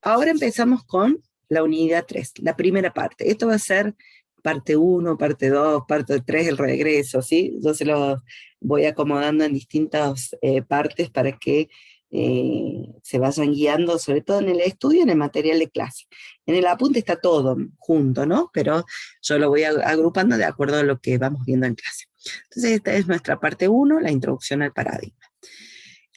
ahora empezamos con la unidad 3, la primera parte. Esto va a ser parte 1, parte 2, parte 3, el regreso, ¿sí? Yo se los voy acomodando en distintas partes para que se vayan guiando, sobre todo en el estudio, en el material de clase. En el apunte está todo junto, ¿no? Pero yo lo voy agrupando de acuerdo a lo que vamos viendo en clase. Entonces esta es nuestra parte 1, la introducción al paradigma.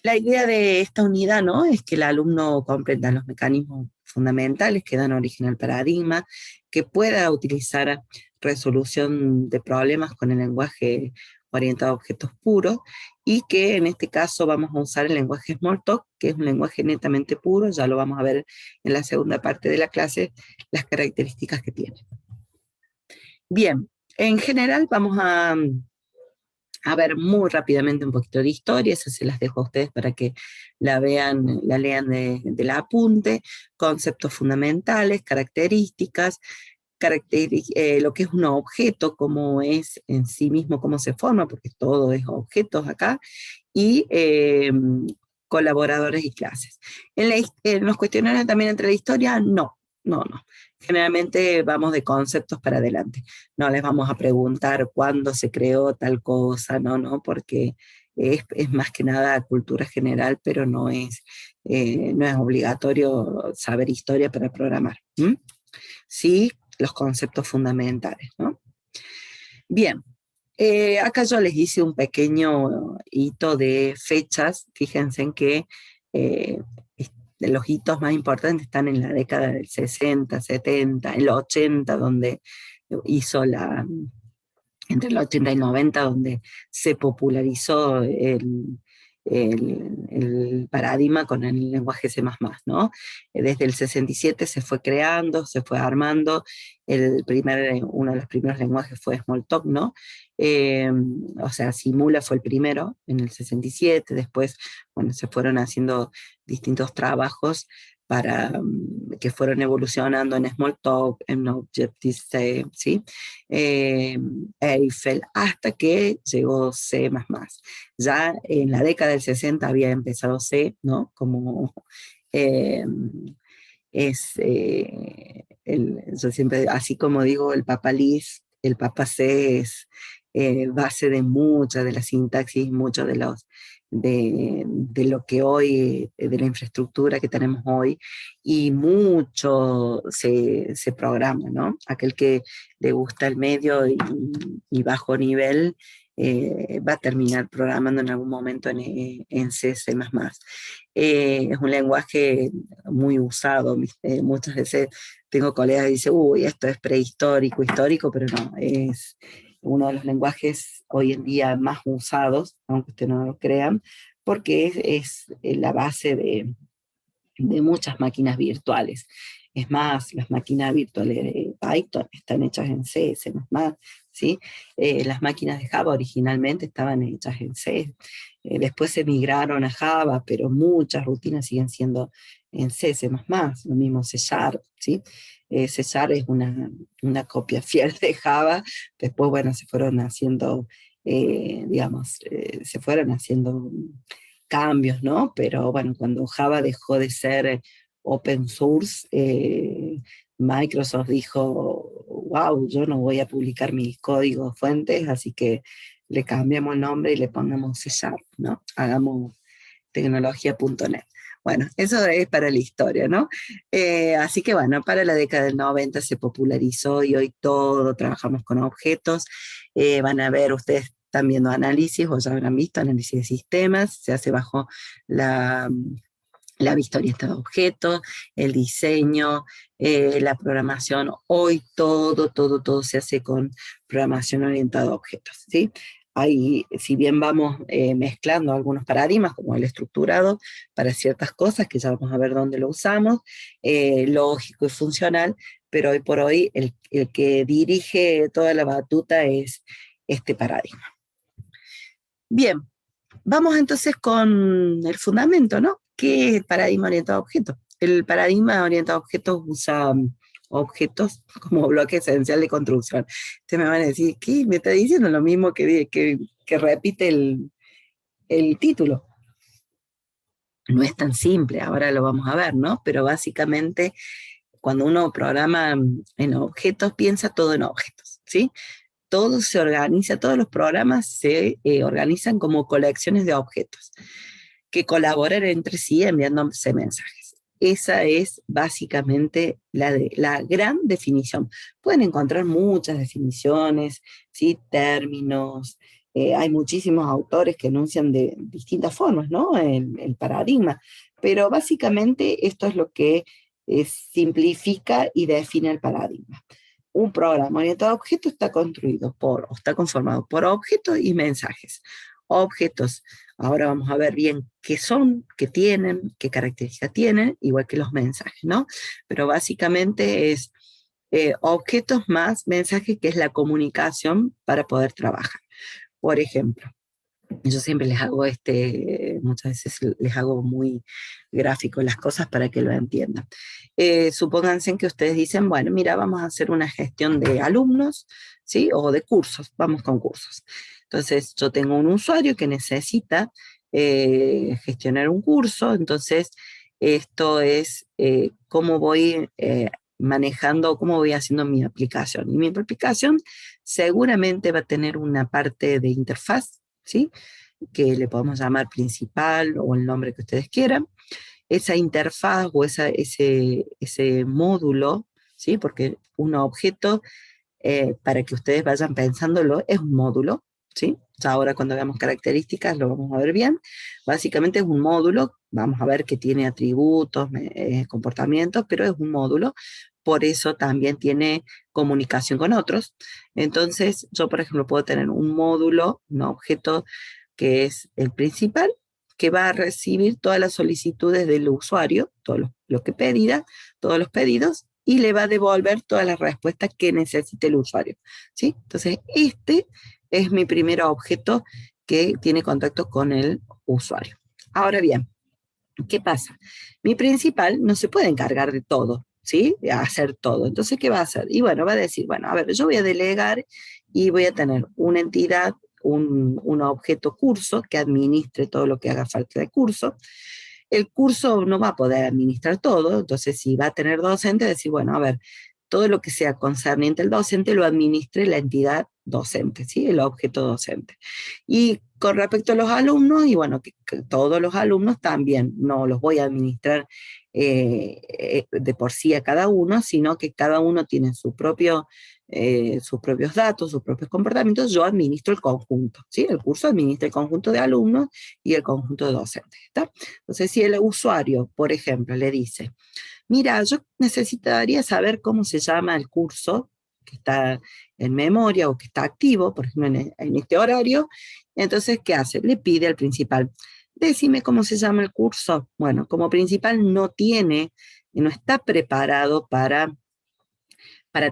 La idea de esta unidad, ¿no?, es que el alumno comprenda los mecanismos fundamentales que dan origen al paradigma, que pueda utilizar resolución de problemas con el lenguaje orientado a objetos puros, y que en este caso vamos a usar el lenguaje Smalltalk, que es un lenguaje netamente puro. Ya lo vamos a ver en la segunda parte de la clase, las características que tiene. Bien, en general vamos a ver muy rápidamente un poquito de historia, esas se las dejo a ustedes para que la vean, la lean del apunte, conceptos fundamentales, características, lo que es un objeto, cómo es en sí mismo, cómo se forma, porque todo es objetos acá, y colaboradores y clases. En los cuestionarios también entre la historia, no. Generalmente vamos de conceptos para adelante. No les vamos a preguntar cuándo se creó tal cosa, porque es más que nada cultura general, pero no es obligatorio saber historia para programar. Sí, los conceptos fundamentales, ¿no? Bien, acá yo les hice un pequeño hito de fechas. Fíjense en que los hitos más importantes están en la década del 60, 70, en los 80, donde hizo entre el 80 y el 90, donde se popularizó el paradigma con el lenguaje C++, ¿no? Desde el 67 se fue creando, se fue armando. Uno de los primeros lenguajes fue Smalltalk, ¿no? O sea, Simula fue el primero en el 67. Después, bueno, se fueron haciendo distintos trabajos que fueron evolucionando en Smalltalk, en Objective-C, ¿sí? Eiffel, hasta que llegó C++. Ya en la década del 60 había empezado C, ¿no? Como yo siempre, así como digo, el Papa Lis, el Papa C es base de mucha de la sintaxis, mucho de lo que hoy, de la infraestructura que tenemos hoy, y mucho se programa, ¿no? Aquel que le gusta el medio y bajo nivel, va a terminar programando en algún momento en C++. Es un lenguaje muy usado, ¿viste? Muchas veces tengo colegas que dicen, uy, esto es prehistórico, histórico, pero no, es uno de los lenguajes hoy en día más usados, aunque ustedes no lo crean, porque es la base de muchas máquinas virtuales. Es más, las máquinas virtuales de Python están hechas en C, C++, ¿sí? Las máquinas de Java originalmente estaban hechas en C. Después se migraron a Java, pero muchas rutinas siguen siendo en C, C++, lo mismo C Sharp, ¿sí? C Sharp es una copia fiel de Java. Después, bueno, se fueron haciendo, se fueron haciendo cambios, ¿no? Pero bueno, cuando Java dejó de ser open source, Microsoft dijo, wow, yo no voy a publicar mis códigos fuentes, así que le cambiamos el nombre y le pongamos C Sharp, ¿no? Hagamos tecnología.net. Bueno, eso es para la historia, ¿no? Así que bueno, para la década del 90 se popularizó y hoy todo trabajamos con objetos. Van a ver, ustedes están viendo análisis, o ya habrán visto análisis de sistemas, se hace bajo la vista orientada a objetos, el diseño, la programación. Hoy todo se hace con programación orientada a objetos, ¿sí? Ahí, si bien vamos mezclando algunos paradigmas, como el estructurado, para ciertas cosas, que ya vamos a ver dónde lo usamos, lógico y funcional, pero hoy por hoy el que dirige toda la batuta es este paradigma. Bien, vamos entonces con el fundamento, ¿no? ¿Qué es el paradigma orientado a objetos? El paradigma orientado a objetos usa objetos como bloque esencial de construcción. Ustedes me van a decir, ¿qué? Me está diciendo lo mismo que repite el título. no es tan simple, ahora lo vamos a ver, ¿no? Pero básicamente cuando uno programa en objetos, piensa todo en objetos, ¿sí? Todo se organiza, todos los programas se organizan como colecciones de objetos que colaboran entre sí enviándose mensajes. Esa es básicamente la gran definición. Pueden encontrar muchas definiciones, ¿sí? Términos, hay muchísimos autores que enuncian de distintas formas, ¿no? El paradigma, pero básicamente esto es lo que simplifica y define el paradigma. Un programa orientado a objetos está construido o está conformado por objetos y mensajes. Objetos, ahora vamos a ver bien qué son, qué tienen, qué características tienen, igual que los mensajes, ¿no? Pero básicamente es objetos más mensajes, que es la comunicación para poder trabajar. Por ejemplo, yo siempre les hago muchas veces les hago muy gráfico las cosas para que lo entiendan. Supónganse que ustedes dicen, bueno, mira, vamos a hacer una gestión de alumnos, ¿sí? O de cursos, vamos con cursos. Entonces, yo tengo un usuario que necesita gestionar un curso, entonces esto es cómo voy manejando, cómo voy haciendo mi aplicación. Y mi aplicación seguramente va a tener una parte de interfaz, ¿sí? Que le podemos llamar principal o el nombre que ustedes quieran. Esa interfaz o ese módulo, ¿sí? Porque un objeto, para que ustedes vayan pensándolo, es un módulo, ¿sí? Ya ahora cuando veamos características lo vamos a ver bien. Básicamente es un módulo, vamos a ver que tiene atributos, comportamientos, pero es un módulo, por eso también tiene comunicación con otros. Entonces, yo, por ejemplo, puedo tener un módulo, un objeto que es el principal, que va a recibir todas las solicitudes del usuario, todo lo que pedida, todos los pedidos, y le va a devolver todas las respuestas que necesite el usuario, ¿sí? Entonces, este es mi primer objeto que tiene contacto con el usuario. Ahora bien, ¿qué pasa? Mi principal no se puede encargar de todo, ¿sí? De hacer todo. Entonces, ¿qué va a hacer? Y bueno, va a decir, bueno, a ver, yo voy a delegar y voy a tener una entidad, un objeto curso que administre todo lo que haga falta de curso. El curso no va a poder administrar todo, entonces si va a tener docente, decir, bueno, a ver, todo lo que sea concerniente al docente lo administre la entidad docente, ¿sí? El objeto docente. Y con respecto a los alumnos, y bueno, que todos los alumnos también, no los voy a administrar de por sí a cada uno, sino que cada uno tiene sus propios datos, sus propios comportamientos. Yo administro el conjunto, ¿sí? El curso administra el conjunto de alumnos y el conjunto de docentes, ¿está? Entonces, si el usuario, por ejemplo, le dice, mira, yo necesitaría saber cómo se llama el curso que está en memoria o que está activo, por ejemplo, en este horario, entonces, ¿qué hace? Le pide al principal, decime cómo se llama el curso. Bueno, como principal no está preparado para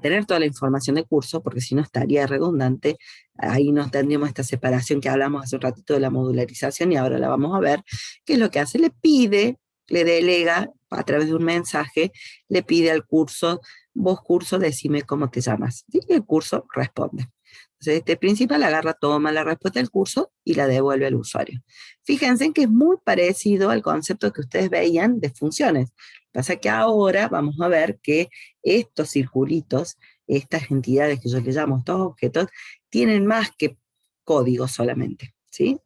tener toda la información de curso, porque si no estaría redundante, ahí no tendríamos esta separación que hablamos hace un ratito de la modularización y ahora la vamos a ver. ¿Qué es lo que hace? Le pide, le delega a través de un mensaje, le pide al curso, vos curso, decime cómo te llamas. Y el curso responde. Entonces, este principal agarra, toma la respuesta del curso y la devuelve al usuario. Fíjense que es muy parecido al concepto que ustedes veían de funciones. Pasa que ahora vamos a ver que estos circulitos, estas entidades que yo les llamo estos objetos, tienen más que código solamente, ¿sí?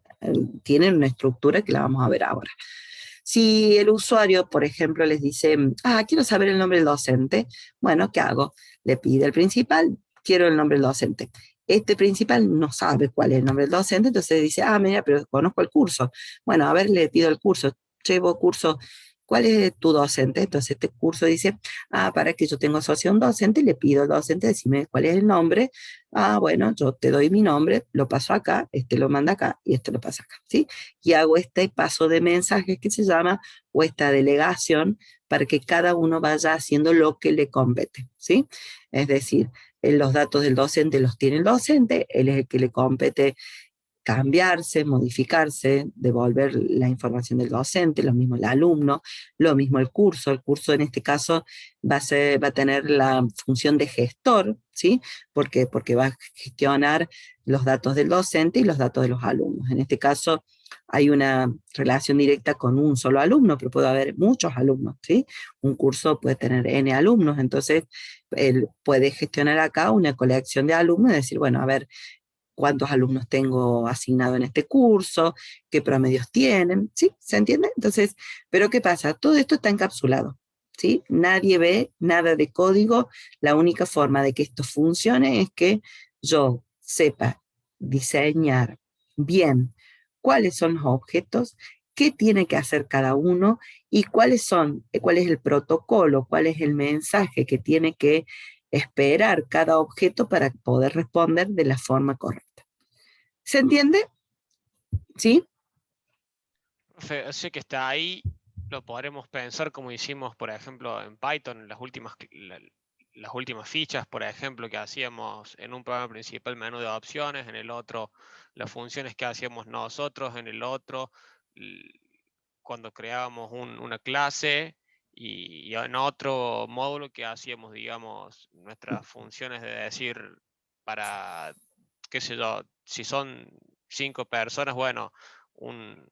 Tienen una estructura que la vamos a ver ahora. Si el usuario, por ejemplo, les dice, quiero saber el nombre del docente, bueno, ¿qué hago? Le pide al principal, quiero el nombre del docente. Este principal no sabe cuál es el nombre del docente, entonces dice, mira, pero conozco el curso. Bueno, a ver, le pido el curso, llevo curso. ¿Cuál es tu docente? Entonces este curso dice, para que yo tengo asociación docente, le pido al docente, decime cuál es el nombre. Bueno, yo te doy mi nombre, lo paso acá, este lo manda acá y este lo pasa acá, ¿sí? Y hago este paso de mensajes que se llama, o esta delegación, para que cada uno vaya haciendo lo que le compete, ¿sí? Es decir, los datos del docente los tiene el docente, él es el que le compete cambiarse, modificarse, devolver la información del docente, lo mismo el alumno, lo mismo el curso en este caso va a tener la función de gestor, ¿sí? Porque va a gestionar los datos del docente y los datos de los alumnos. En este caso, hay una relación directa con un solo alumno, pero puede haber muchos alumnos, ¿sí? Un curso puede tener N alumnos, entonces él puede gestionar acá una colección de alumnos y decir, bueno, a ver, cuántos alumnos tengo asignado en este curso, qué promedios tienen, ¿sí? ¿Se entiende? Entonces, pero ¿qué pasa? Todo esto está encapsulado, ¿sí? Nadie ve nada de código, la única forma de que esto funcione es que yo sepa diseñar bien cuáles son los objetos, qué tiene que hacer cada uno y cuál es el protocolo, cuál es el mensaje que tiene que esperar cada objeto para poder responder de la forma correcta. ¿Se entiende? ¿Sí? Profe, así que está ahí, lo podremos pensar como hicimos, por ejemplo, en Python, las últimas fichas, por ejemplo, que hacíamos en un programa principal, menú de opciones, en el otro, las funciones que hacíamos nosotros, en el otro, cuando creábamos una clase, y en otro módulo que hacíamos, digamos, nuestras funciones de decir para, qué sé yo, si son 5 personas, bueno, un,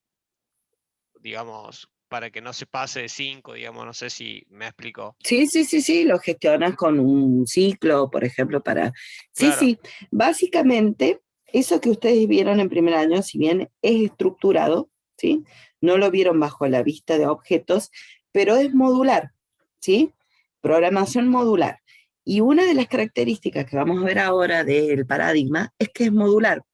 digamos, para que no se pase de 5, digamos, no sé si me explico. Sí, sí, sí, sí, lo gestionas con un ciclo, por ejemplo, para... Sí, Claro, sí, básicamente eso que ustedes vieron en primer año, si bien es estructurado, ¿sí? No lo vieron bajo la vista de objetos, pero es modular, ¿sí? Programación modular. Y una de las características que vamos a ver ahora del paradigma es que es modular.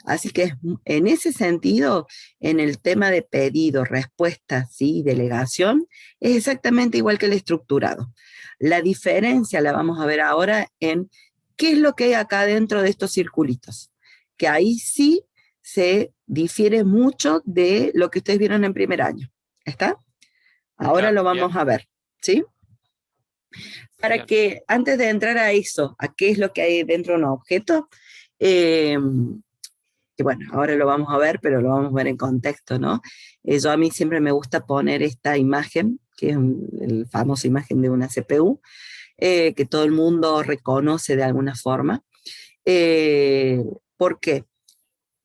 Así que en ese sentido, en el tema de pedido, respuesta, ¿sí? Delegación, es exactamente igual que el estructurado. La diferencia la vamos a ver ahora en qué es lo que hay acá dentro de estos circulitos, que ahí sí se difiere mucho de lo que ustedes vieron en primer año. ¿Está? Ahora claro, lo bien, vamos a ver, ¿sí? Para bien. que antes de entrar a eso, a qué es lo que hay dentro de un objeto, eh, que bueno, ahora lo vamos a ver, pero lo vamos a ver en contexto, ¿no? Yo a mí siempre me gusta poner esta imagen, que es la famosa imagen de una CPU, que todo el mundo reconoce de alguna forma. Eh, ¿Por qué?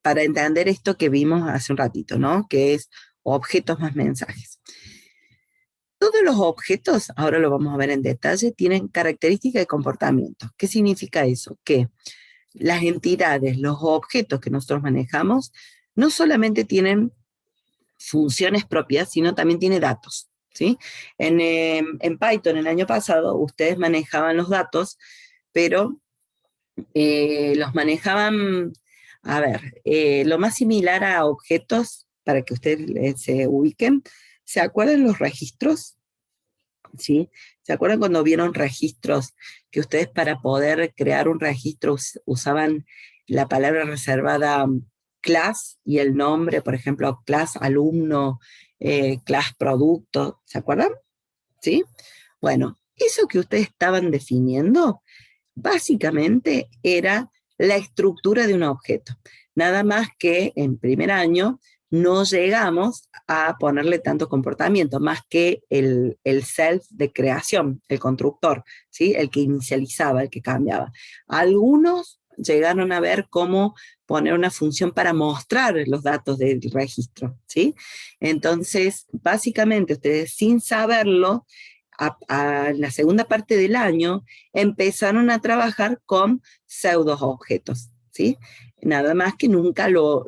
Para entender esto que vimos hace un ratito, ¿no? Que es objetos más mensajes. Todos los objetos, ahora lo vamos a ver en detalle, tienen características de comportamiento. ¿Qué significa eso? Que las entidades, los objetos que nosotros manejamos, no solamente tienen funciones propias, sino también tiene datos. ¿Sí? En Python el año pasado ustedes manejaban los datos, pero los manejaban, a ver, lo más similar a objetos, para que ustedes se ubiquen, ¿se acuerdan los registros? ¿Sí? ¿Se acuerdan cuando vieron registros que ustedes para poder crear un registro usaban la palabra reservada class y el nombre, por ejemplo, class alumno, class producto? ¿Se acuerdan? ¿Sí? Bueno, eso que ustedes estaban definiendo básicamente era la estructura de un objeto. Nada más que en primer año no llegamos a ponerle tanto comportamiento, más que el self de creación, el constructor, ¿sí? El que inicializaba, el que cambiaba. Algunos llegaron a ver cómo poner una función para mostrar los datos del registro, ¿sí? Entonces, básicamente, ustedes sin saberlo, a la segunda parte del año empezaron a trabajar con pseudo objetos, ¿sí? Nada más que nunca los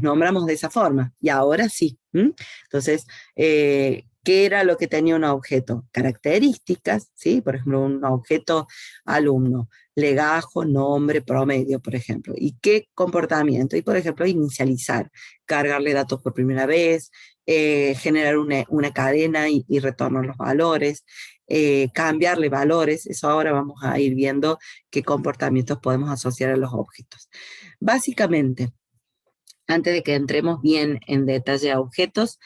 nombramos de esa forma, y ahora sí. ¿M? Entonces, ¿qué era lo que tenía un objeto? Características, ¿sí? Por ejemplo, un objeto alumno, legajo, nombre, promedio, por ejemplo. ¿Y qué comportamiento? Y, por ejemplo, inicializar, cargarle datos por primera vez, generar una cadena y retornar los valores, cambiarle valores. Eso ahora vamos a ir viendo qué comportamientos podemos asociar a los objetos. Básicamente, antes de que entremos bien en detalle a objetos,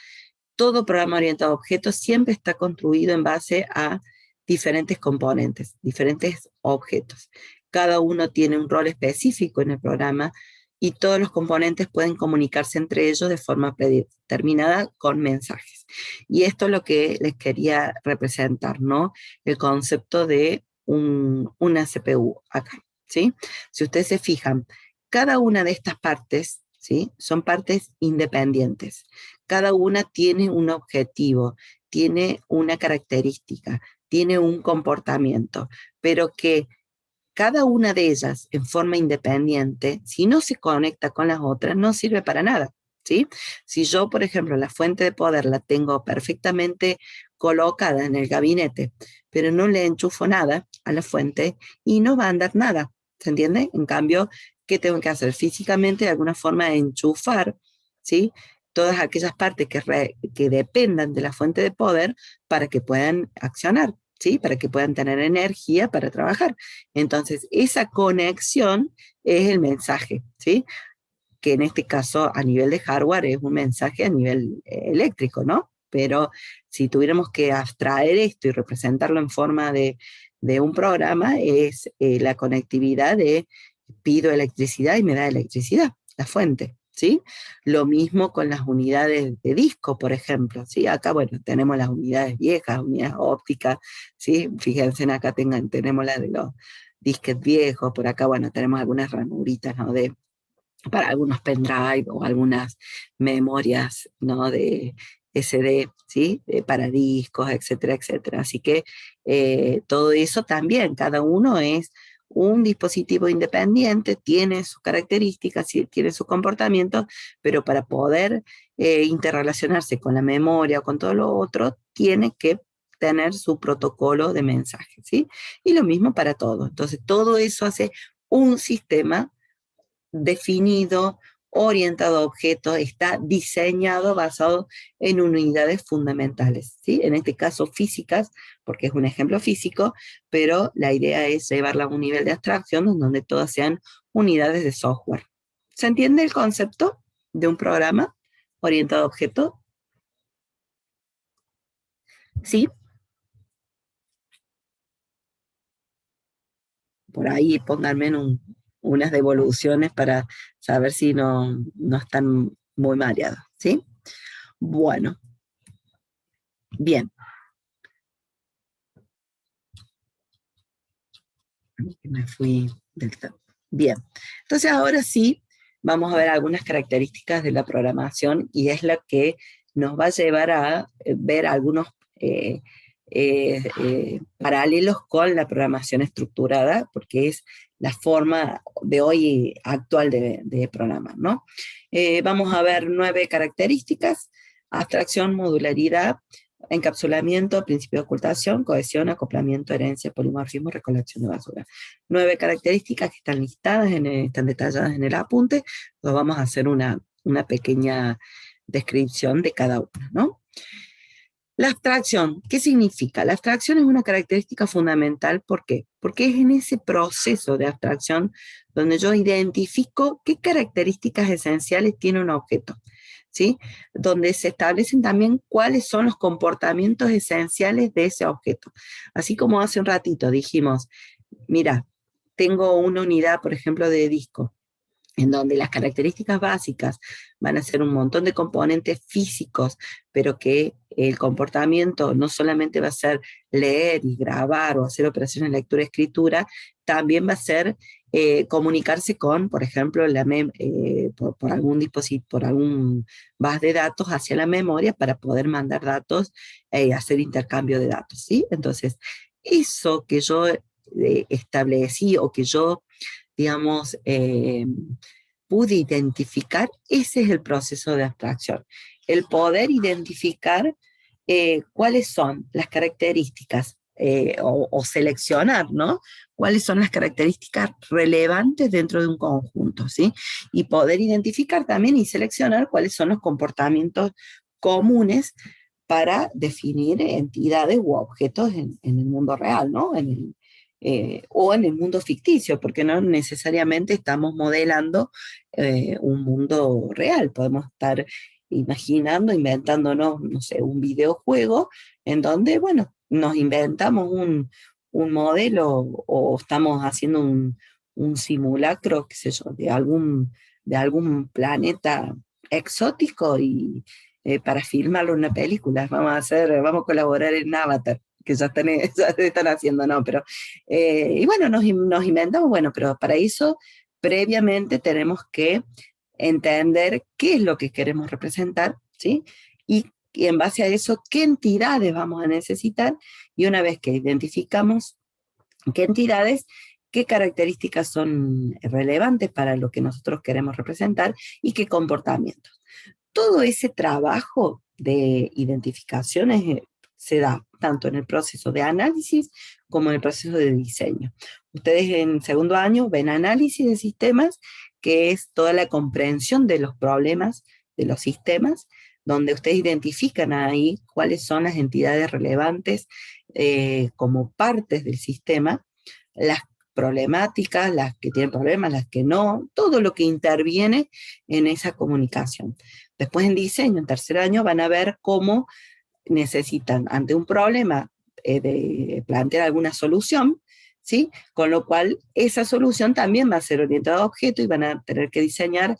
todo programa orientado a objetos siempre está construido en base a diferentes componentes, diferentes objetos. Cada uno tiene un rol específico en el programa y todos los componentes pueden comunicarse entre ellos de forma predeterminada con mensajes. Y esto es lo que les quería representar, ¿no? El concepto de una CPU acá, ¿sí? Si ustedes se fijan, cada una de estas partes, ¿sí? Son partes independientes. Cada una tiene un objetivo, tiene una característica, tiene un comportamiento, pero que cada una de ellas en forma independiente, si no se conecta con las otras, no sirve para nada, ¿sí? Si yo, por ejemplo, la fuente de poder la tengo perfectamente colocada en el gabinete, pero no le enchufo nada a la fuente y no va a andar nada, ¿se entiende? En cambio, ¿qué tengo que hacer? Físicamente, de alguna forma, enchufar, ¿sí? Todas aquellas partes que dependan de la fuente de poder para que puedan accionar, ¿sí? Para que puedan tener energía para trabajar. Entonces, esa conexión es el mensaje, ¿sí? Que en este caso a nivel de hardware es un mensaje a nivel eléctrico, ¿no? Pero si tuviéramos que abstraer esto y representarlo en forma de un programa, es la conectividad de pido electricidad y me da electricidad, la fuente, ¿sí? Lo mismo con las unidades de disco, por ejemplo, ¿sí? Acá, bueno, tenemos las unidades viejas, unidades ópticas, ¿sí? Fíjense, acá tenemos la de los disques viejos, por acá, bueno, tenemos algunas ranuritas, ¿no? Para algunos pendrive o algunas memorias, ¿no? De SD, ¿sí? Para discos, etcétera, etcétera. Así que todo eso también, cada uno es un dispositivo independiente, tiene sus características, tiene sus comportamientos, pero para poder interrelacionarse con la memoria o con todo lo otro, tiene que tener su protocolo de mensaje, ¿sí? Y lo mismo para todo. Entonces, todo eso hace un sistema definido, orientado a objetos, está diseñado basado en unidades fundamentales, ¿sí? En este caso físicas, porque es un ejemplo físico, pero la idea es llevarla a un nivel de abstracción donde todas sean unidades de software. ¿Se entiende el concepto de un programa orientado a objetos? Sí, por ahí pónganme unas devoluciones para saber si no están muy mareados, ¿sí? Bueno, bien. Me fui del top. Bien, entonces ahora sí vamos a ver algunas características de la programación y es la que nos va a llevar a ver algunos paralelos con la programación estructurada, porque es la forma de hoy actual de programar, ¿no? Vamos a ver 9 características: abstracción, modularidad, encapsulamiento, principio de ocultación, cohesión, acoplamiento, herencia, polimorfismo, recolección de basura. 9 características que están listadas, están detalladas en el apunte. Nos vamos a hacer una pequeña descripción de cada una, ¿no? La abstracción, ¿qué significa? La abstracción es una característica fundamental, ¿por qué? Porque es en ese proceso de abstracción donde yo identifico qué características esenciales tiene un objeto, ¿sí? Donde se establecen también cuáles son los comportamientos esenciales de ese objeto. Así como hace un ratito dijimos, mira, tengo una unidad, por ejemplo, de disco, en donde las características básicas van a ser un montón de componentes físicos, pero que el comportamiento no solamente va a ser leer y grabar o hacer operaciones de lectura-escritura, también va a ser comunicarse con, por ejemplo, por algún dispositivo, por algún base de datos hacia la memoria para poder mandar datos y hacer intercambio de datos, ¿sí? Entonces, eso que yo establecí o que yo digamos, pude identificar, ese es el proceso de abstracción. El poder identificar cuáles son las características o seleccionar, ¿no? Cuáles son las características relevantes dentro de un conjunto, ¿sí? Y poder identificar también y seleccionar cuáles son los comportamientos comunes para definir entidades u objetos en el mundo real, ¿no? O en el mundo ficticio, porque no necesariamente estamos modelando un mundo real, podemos estar imaginando, inventándonos, no sé, un videojuego en donde, bueno, nos inventamos un modelo o estamos haciendo un simulacro, qué sé yo, de algún planeta exótico y para filmarlo en una película, vamos a colaborar en Avatar, que ya están, ya están haciendo, no, pero, y bueno, nos inventamos, bueno, pero para eso previamente tenemos que entender qué es lo que queremos representar, ¿sí? Y en base a eso, qué entidades vamos a necesitar, y una vez que identificamos qué entidades, qué características son relevantes para lo que nosotros queremos representar y qué comportamientos. Todo ese trabajo de identificaciones se da tanto en el proceso de análisis como en el proceso de diseño. Ustedes en segundo año ven análisis de sistemas, que es toda la comprensión de los problemas de los sistemas, donde ustedes identifican ahí cuáles son las entidades relevantes como partes del sistema, las problemáticas, las que tienen problemas, las que no, todo lo que interviene en esa comunicación. Después en diseño, en tercer año, van a ver cómo necesitan, ante un problema, de plantear alguna solución, ¿sí? Con lo cual, esa solución también va a ser orientada a objeto y van a tener que diseñar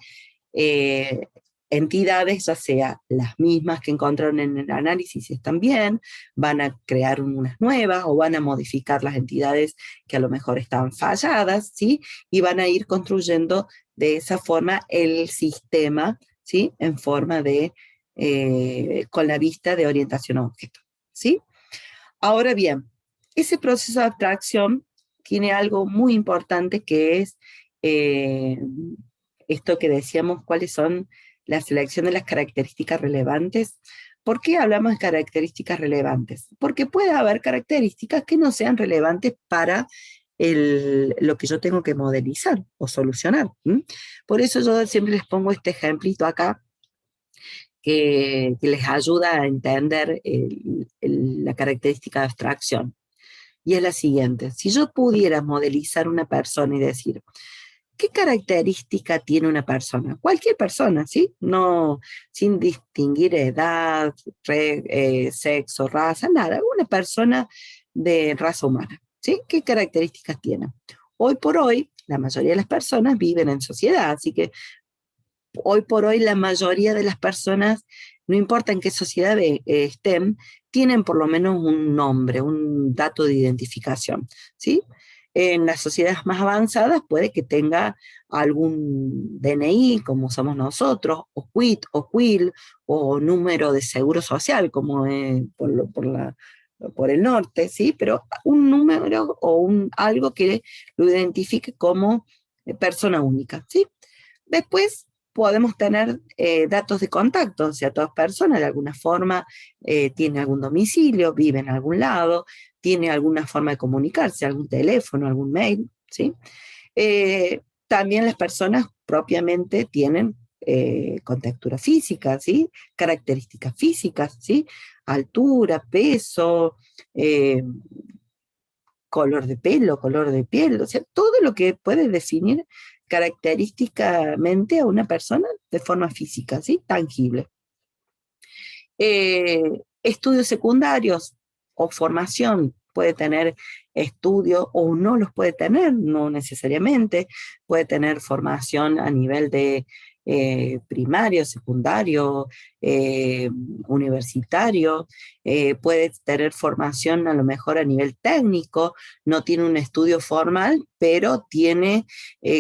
eh, entidades, ya sea las mismas que encontraron en el análisis, están bien, van a crear unas nuevas o van a modificar las entidades que a lo mejor estaban falladas, ¿sí? Y van a ir construyendo de esa forma el sistema, ¿sí? En forma de, con la vista de orientación a objeto, ¿sí? Ahora bien, ese proceso de abstracción tiene algo muy importante que es eh, esto que decíamos, cuáles son la selección de las características relevantes. ¿Por qué hablamos de características relevantes? Porque puede haber características que no sean relevantes para lo que yo tengo que modelizar o solucionar. Por eso yo siempre les pongo este ejemplito acá, que les ayuda a entender la característica de abstracción. Y es la siguiente: si yo pudiera modelizar una persona y decir, ¿qué característica tiene una persona? Cualquier persona, ¿sí? No, sin distinguir edad, sexo, raza, nada. Una persona de raza humana, ¿sí? ¿Qué características tiene? Hoy por hoy, la mayoría de las personas viven en sociedad, así que hoy por hoy la mayoría de las personas, no importa en qué sociedad estén, tienen por lo menos un nombre, un dato de identificación, ¿sí? En las sociedades más avanzadas puede que tenga algún DNI, como somos nosotros, o quit, o quil, o número de seguro social, como por el norte, ¿sí? Pero un número o algo que lo identifique como persona única, ¿sí? Después podemos tener datos de contacto, o sea, todas personas de alguna forma tienen algún domicilio, vive en algún lado, tiene alguna forma de comunicarse, algún teléfono, algún mail, ¿sí? También las personas propiamente tienen contextura física, ¿sí? Características físicas, ¿sí? Altura, peso, color de pelo, color de piel, o sea, todo lo que puede definir característicamente a una persona de forma física, ¿sí? Tangible. Estudios secundarios o formación, puede tener estudios o no los puede tener, no necesariamente, puede tener formación a nivel de primario, secundario, universitario, puede tener formación a lo mejor a nivel técnico, no tiene un estudio formal, pero tiene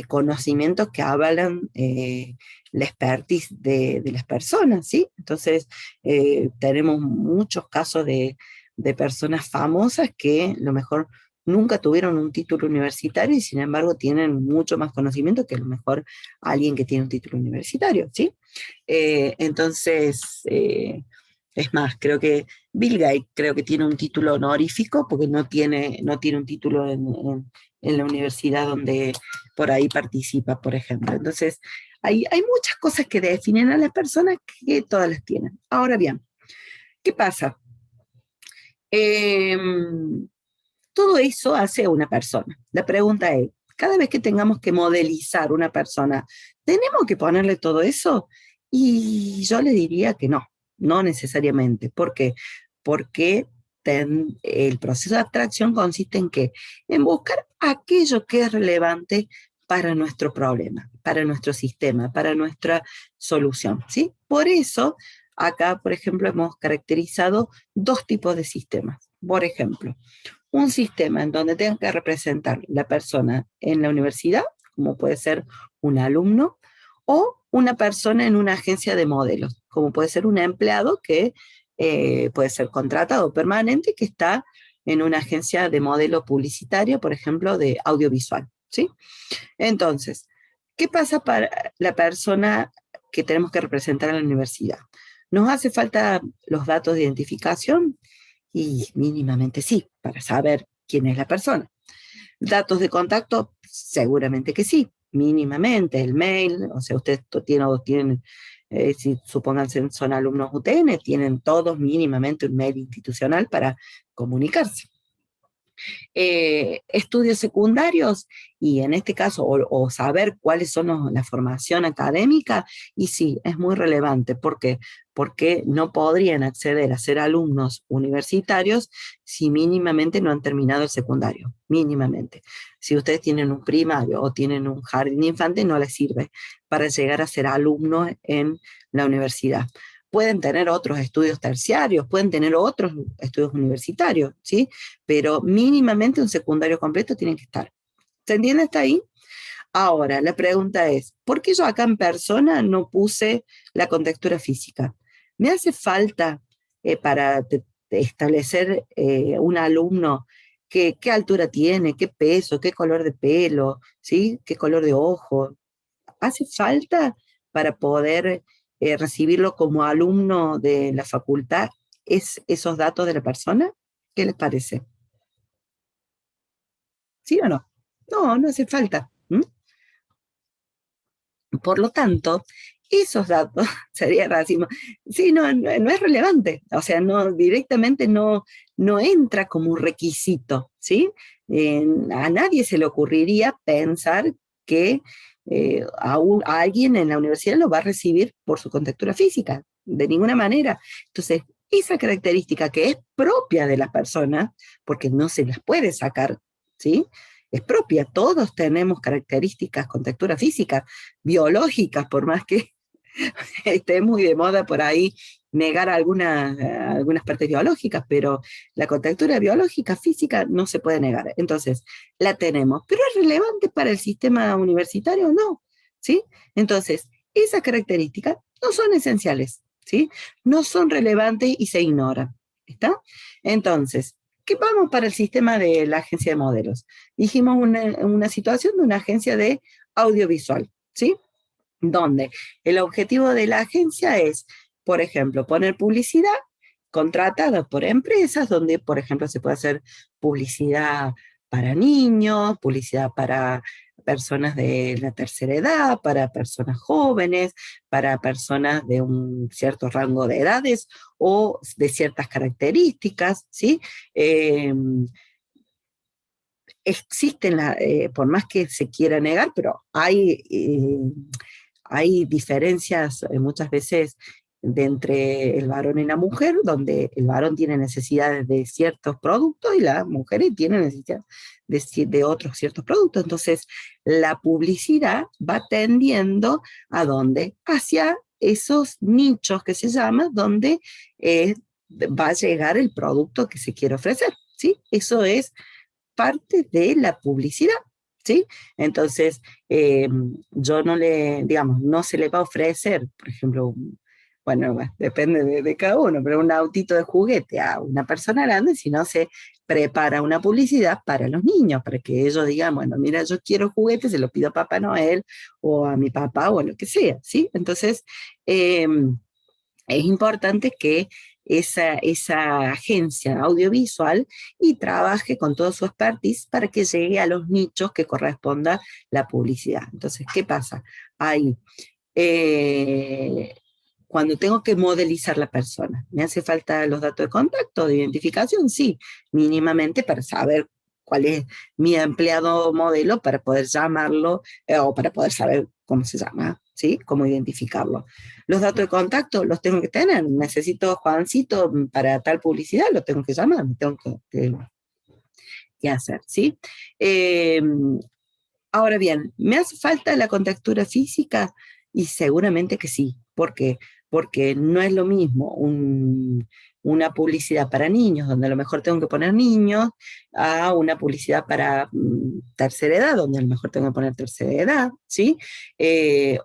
conocimientos que avalan la expertise de las personas, ¿sí? Entonces, tenemos muchos casos de personas famosas que a lo mejor nunca tuvieron un título universitario y sin embargo tienen mucho más conocimiento que a lo mejor alguien que tiene un título universitario, ¿sí? Entonces, es más, creo que Bill Gates creo que tiene un título honorífico porque no tiene un título en la universidad donde por ahí participa, por ejemplo. Entonces, hay muchas cosas que definen a las personas que todas las tienen. Ahora bien, ¿qué pasa? Eh, Todo eso hace a una persona. La pregunta es, cada vez que tengamos que modelizar una persona, ¿tenemos que ponerle todo eso? Y yo le diría que no, no necesariamente. ¿Por qué? Porque el proceso de abstracción consiste en qué? En buscar aquello que es relevante para nuestro problema, para nuestro sistema, para nuestra solución, ¿sí? Por eso, acá, por ejemplo, hemos caracterizado dos tipos de sistemas. Por ejemplo, un sistema en donde tenga que representar la persona en la universidad, como puede ser un alumno, o una persona en una agencia de modelos, como puede ser un empleado que puede ser contratado permanente, que está en una agencia de modelo publicitario, por ejemplo, de audiovisual, ¿sí? Entonces, ¿qué pasa para la persona que tenemos que representar en la universidad? ¿Nos hace falta los datos de identificación? Y mínimamente sí, para saber quién es la persona. ¿Datos de contacto? Seguramente que sí, mínimamente, el mail, o sea, ustedes tienen, si supónganse son alumnos UTN, tienen todos mínimamente un mail institucional para comunicarse. Estudios secundarios, y en este caso, o saber cuáles son la formación académica, y sí, es muy relevante. ¿Por qué? Porque no podrían acceder a ser alumnos universitarios si mínimamente no han terminado el secundario, mínimamente. Si ustedes tienen un primario o tienen un jardín de infantes, no les sirve para llegar a ser alumnos en la universidad. Pueden tener otros estudios terciarios, pueden tener otros estudios universitarios, ¿sí? Pero mínimamente un secundario completo tiene que estar. ¿Se entiende hasta ahí? Ahora, la pregunta es, ¿por qué yo acá en persona no puse la contextura física? ¿Me hace falta para establecer un alumno qué altura tiene, qué peso, qué color de pelo, ¿sí? ¿Qué color de ojo? ¿Hace falta para poder recibirlo como alumno de la facultad esos datos de la persona? ¿Qué les parece? ¿Sí o no? No, no hace falta. ¿M? Por lo tanto, esos datos, sería racismo, sí, no es relevante, o sea, no, directamente no entra como un requisito, ¿sí? A nadie se le ocurriría pensar que a alguien en la universidad lo va a recibir por su contextura física, de ninguna manera. Entonces, esa característica que es propia de las personas, porque no se las puede sacar, ¿sí? Es propia, todos tenemos características con textura física, biológicas, por más que esté muy de moda por ahí negar algunas partes biológicas, pero la contextura biológica física no se puede negar. Entonces, la tenemos, pero ¿es relevante para el sistema universitario? No, ¿sí? Entonces, esas características no son esenciales, ¿sí? No son relevantes y se ignoran, ¿está? Entonces, ¿qué vamos para el sistema de la agencia de modelos? Dijimos una situación de una agencia de audiovisual, ¿sí? Donde el objetivo de la agencia es, por ejemplo, poner publicidad contratada por empresas, donde, por ejemplo, se puede hacer publicidad para niños, publicidad para personas de la tercera edad, para personas jóvenes, para personas de un cierto rango de edades o de ciertas características, ¿sí? Eh, Existen, por más que se quiera negar, pero hay diferencias muchas veces de entre el varón y la mujer, donde el varón tiene necesidades de ciertos productos y la mujer tiene necesidades de otros ciertos productos. Entonces, la publicidad va tendiendo a dónde? Hacia esos nichos que se llama, donde va a llegar el producto que se quiere ofrecer, ¿sí? Eso es parte de la publicidad, ¿sí? Entonces, yo no digamos, no se le va a ofrecer, por ejemplo, bueno, depende de cada uno, pero un autito de juguete a una persona grande, si no se prepara una publicidad para los niños, para que ellos digan, bueno, mira, yo quiero juguete, se lo pido a Papá Noel o a mi papá o a lo que sea, ¿sí? Entonces, eh, es importante que esa agencia audiovisual y trabaje con todo su expertise para que llegue a los nichos que corresponda la publicidad. Entonces, ¿qué pasa? Ahí, eh, cuando tengo que modelizar la persona, ¿me hace falta los datos de contacto, de identificación? Sí, mínimamente para saber cuál es mi empleado modelo para poder llamarlo o para poder saber cómo se llama, ¿sí? Cómo identificarlo. Los datos de contacto los tengo que tener. Necesito Juancito para tal publicidad, lo tengo que llamar, me tengo que hacer, ¿sí? Eh, Ahora bien, ¿me hace falta la contextura física? Y seguramente que sí. ¿Por qué? Porque no es lo mismo una publicidad para niños, donde a lo mejor tengo que poner niños, a una publicidad para tercera edad, donde a lo mejor tengo que poner tercera edad, ¿sí?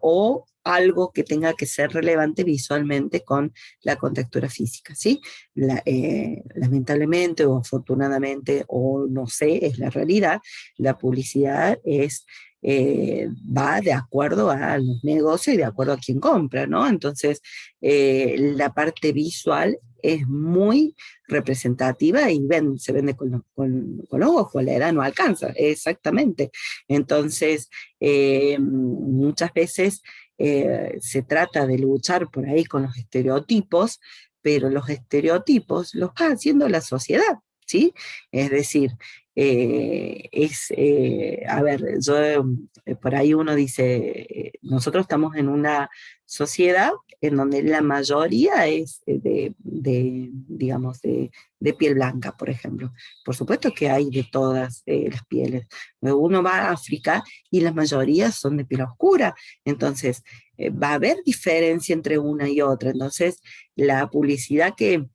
O algo que tenga que ser relevante visualmente con la contextura física, ¿sí? Lamentablemente o afortunadamente, o no sé, es la realidad, la publicidad va de acuerdo a los negocios y de acuerdo a quien compra, ¿no? Entonces, la parte visual es muy representativa y se vende con los ojos, la edad no alcanza, exactamente. Entonces, muchas veces se trata de luchar por ahí con los estereotipos, pero los estereotipos los va haciendo la sociedad, ¿sí? Es decir, a ver, por ahí uno dice, nosotros estamos en una sociedad en donde la mayoría es digamos, de piel blanca, por ejemplo. Por supuesto que hay de todas las pieles. Uno va a África y la mayoría son de piel oscura, entonces va a haber diferencia entre una y otra. Entonces, la publicidad que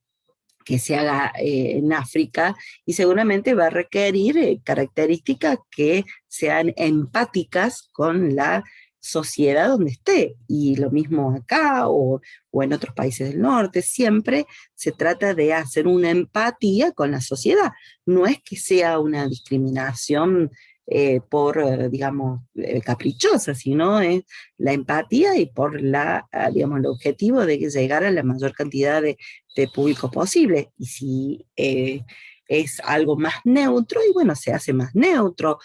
se haga en África y seguramente va a requerir características que sean empáticas con la sociedad donde esté. Y lo mismo acá o en otros países del norte, siempre se trata de hacer una empatía con la sociedad. No es que sea una discriminación digamos, caprichosa, sino es la empatía y por digamos, el objetivo de llegar a la mayor cantidad de público posible. Y si es algo más neutro, y bueno, se hace más neutro.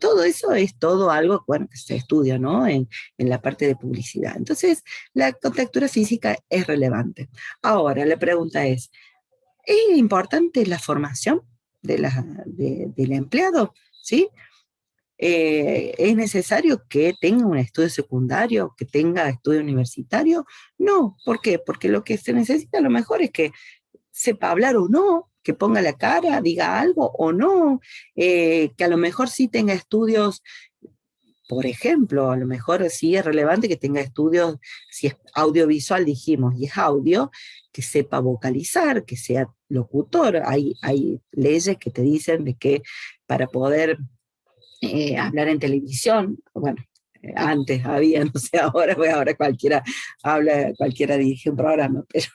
Todo eso es todo algo, bueno, que se estudia, ¿no? En la parte de publicidad. Entonces, la contextura física es relevante. Ahora, la pregunta ¿es importante la formación del empleado? ¿Sí? ¿Es necesario que tenga un estudio secundario, que tenga estudio universitario? No, ¿por qué? Porque lo que se necesita a lo mejor es que sepa hablar o no, que ponga la cara, diga algo o no, que a lo mejor sí tenga estudios, por ejemplo, a lo mejor sí es relevante que tenga estudios, si es audiovisual dijimos, y es audio, que sepa vocalizar, que sea locutor. Hay leyes que te dicen de que para poder hablar en televisión, bueno, antes había, no sé, ahora cualquiera habla, cualquiera dirige un programa, pero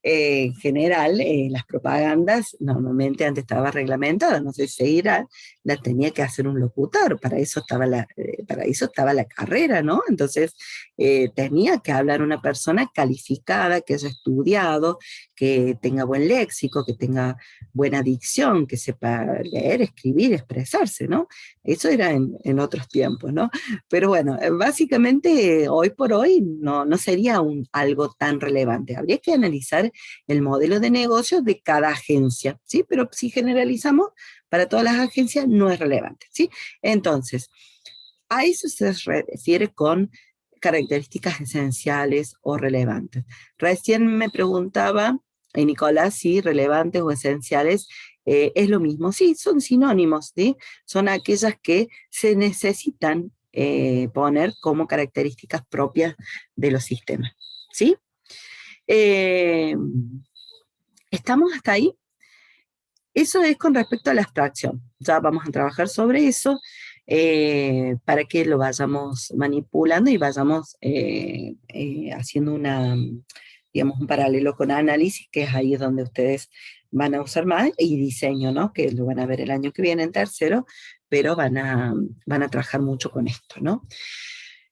en general las propagandas normalmente antes estaba reglamentada, no sé si seguirá, la tenía que hacer un locutor, para eso estaba la carrera, ¿no? Entonces tenía que hablar una persona calificada, que haya estudiado, que tenga buen léxico, que tenga buena dicción, que sepa leer, escribir, expresarse, ¿no? Eso era en otros tiempos, ¿no? Pero bueno, básicamente hoy por hoy no sería algo tan relevante. Habría que analizar el modelo de negocio de cada agencia, ¿sí? Pero si generalizamos, para todas las agencias no es relevante, ¿sí? Entonces, a eso se refiere con características esenciales o relevantes. Recién me preguntaba, Nicolás, si relevantes o esenciales es lo mismo. Sí, son sinónimos, ¿sí? Son aquellas que se necesitan poner como características propias de los sistemas, ¿sí? Eh, ¿Estamos hasta ahí? Eso es con respecto a la abstracción. Ya vamos a trabajar sobre eso para que lo vayamos manipulando y vayamos haciendo digamos, un paralelo con análisis, que es ahí donde ustedes van a usar más, y diseño, ¿no? Que lo van a ver el año que viene en tercero, pero van a trabajar mucho con esto, ¿no?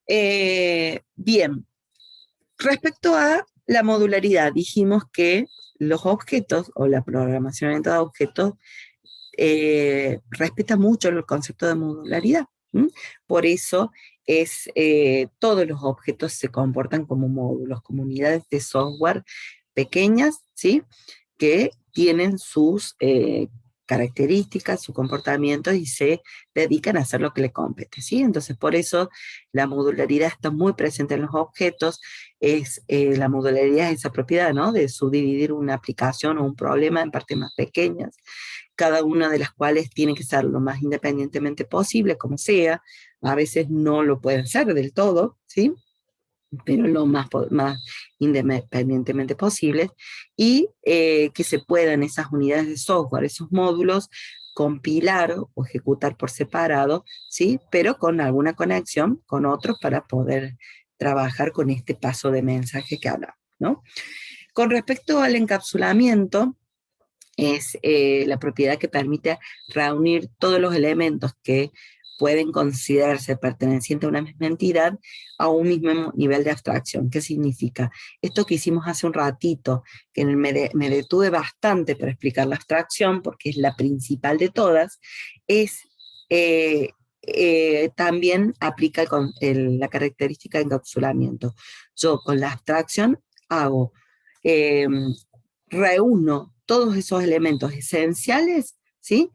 Bien, respecto a la modularidad, dijimos que los objetos o la programación orientada a objetos respeta mucho el concepto de modularidad. Por eso todos los objetos se comportan como módulos, como unidades de software pequeñas, ¿sí? Que tienen sus características, su comportamiento y se dedican a hacer lo que le compete, ¿sí? Entonces, por eso la modularidad está muy presente en los objetos. La modularidad es esa propiedad, ¿no? De subdividir una aplicación o un problema en partes más pequeñas, cada una de las cuales tiene que ser lo más independientemente posible, como sea. A veces no lo pueden ser del todo, ¿sí? Pero lo más independientemente posible, y que se puedan esas unidades de software, esos módulos, compilar o ejecutar por separado, ¿sí? Pero con alguna conexión con otros para poder trabajar con este paso de mensaje que hablamos, ¿no? Con respecto al encapsulamiento, es la propiedad que permite reunir todos los elementos que pueden considerarse pertenecientes a una misma entidad a un mismo nivel de abstracción. ¿Qué significa? Esto que hicimos hace un ratito, que me detuve bastante para explicar la abstracción, porque es la principal de todas, es también aplica la característica de encapsulamiento. Yo con la abstracción hago, reúno todos esos elementos esenciales, ¿sí?,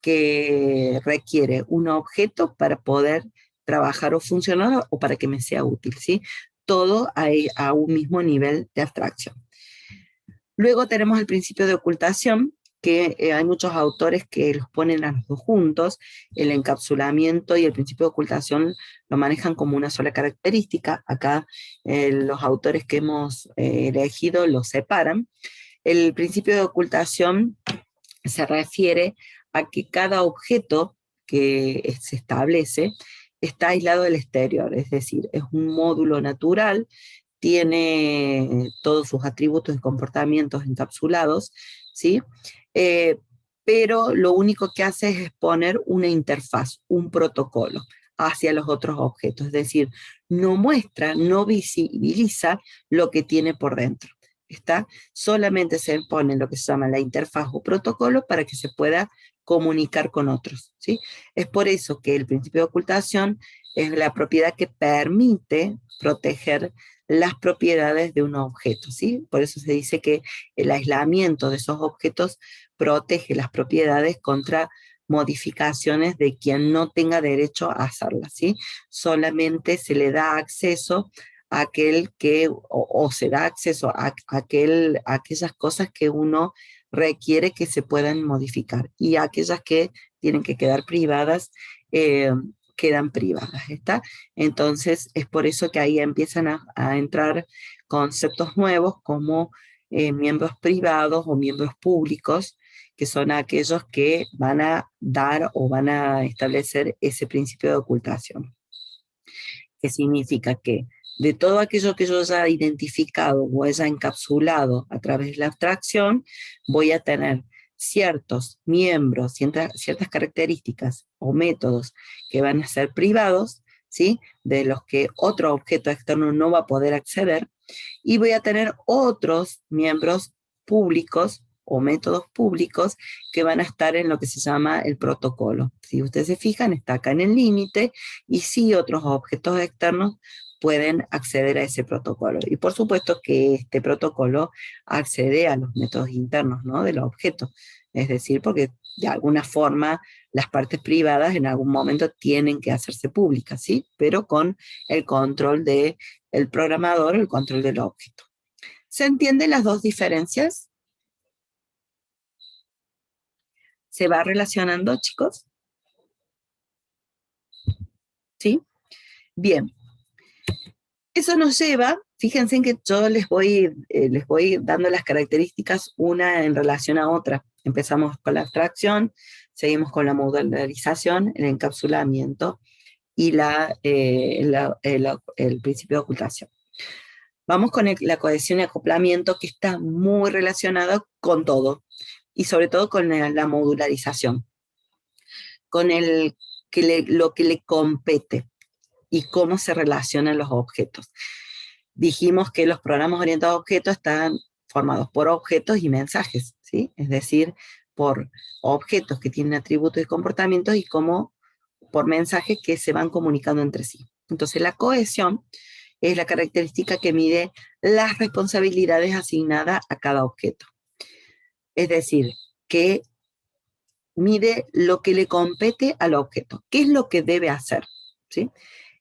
que requiere un objeto para poder trabajar o funcionar o para que me sea útil, ¿sí? Todo a un mismo nivel de abstracción. Luego tenemos el principio de ocultación, que hay muchos autores que los ponen a los dos juntos. El encapsulamiento y el principio de ocultación lo manejan como una sola característica. Acá los autores que hemos elegido los separan. El principio de ocultación se refiere a que cada objeto que se establece está aislado del exterior, es decir, es un módulo natural, tiene todos sus atributos y comportamientos encapsulados, ¿sí? Eh, pero lo único que hace es exponer una interfaz, un protocolo hacia los otros objetos, es decir, no muestra, no visibiliza lo que tiene por dentro. ¿Está? Solamente se pone lo que se llama la interfaz o protocolo para que se pueda comunicar con otros, ¿sí? Es por eso que el principio de ocultación es la propiedad que permite proteger las propiedades de un objeto, ¿sí? Por eso se dice que el aislamiento de esos objetos protege las propiedades contra modificaciones de quien no tenga derecho a hacerlas, ¿sí? Solamente se le da acceso a aquel que, o se da acceso a aquellas cosas que uno requiere que se puedan modificar, y aquellas que tienen que quedar privadas, quedan privadas, ¿está? Entonces es por eso que ahí empiezan a entrar conceptos nuevos como miembros privados o miembros públicos, que son aquellos que van a dar o van a establecer ese principio de ocultación. ¿Qué significa? Que de todo aquello que yo haya identificado o haya encapsulado a través de la abstracción, voy a tener ciertos miembros, ciertas características o métodos que van a ser privados, ¿sí?, de los que otro objeto externo no va a poder acceder, y voy a tener otros miembros públicos o métodos públicos que van a estar en lo que se llama el protocolo. Si ustedes se fijan, está acá en el límite, y sí otros objetos externos pueden acceder a ese protocolo. Y por supuesto que este protocolo accede a los métodos internos, ¿no?, de los objetos. Es decir, porque de alguna forma las partes privadas en algún momento tienen que hacerse públicas, ¿sí?, pero con el control del programador, el control del objeto. ¿Se entienden las dos diferencias? ¿Se va relacionando, chicos? ¿Sí? Bien. Eso nos lleva, fíjense en que yo les voy dando las características una en relación a otra. Empezamos con la abstracción, seguimos con la modularización, el encapsulamiento y el principio de ocultación. Vamos con la cohesión y acoplamiento, que está muy relacionado con todo, y sobre todo con la modularización, con lo que le compete y cómo se relacionan los objetos. Dijimos que los programas orientados a objetos están formados por objetos y mensajes, ¿sí? Es decir, por objetos que tienen atributos y comportamientos, y como por mensajes que se van comunicando entre sí. Entonces la cohesión es la característica que mide las responsabilidades asignadas a cada objeto. Es decir, que mide lo que le compete al objeto, qué es lo que debe hacer, ¿sí?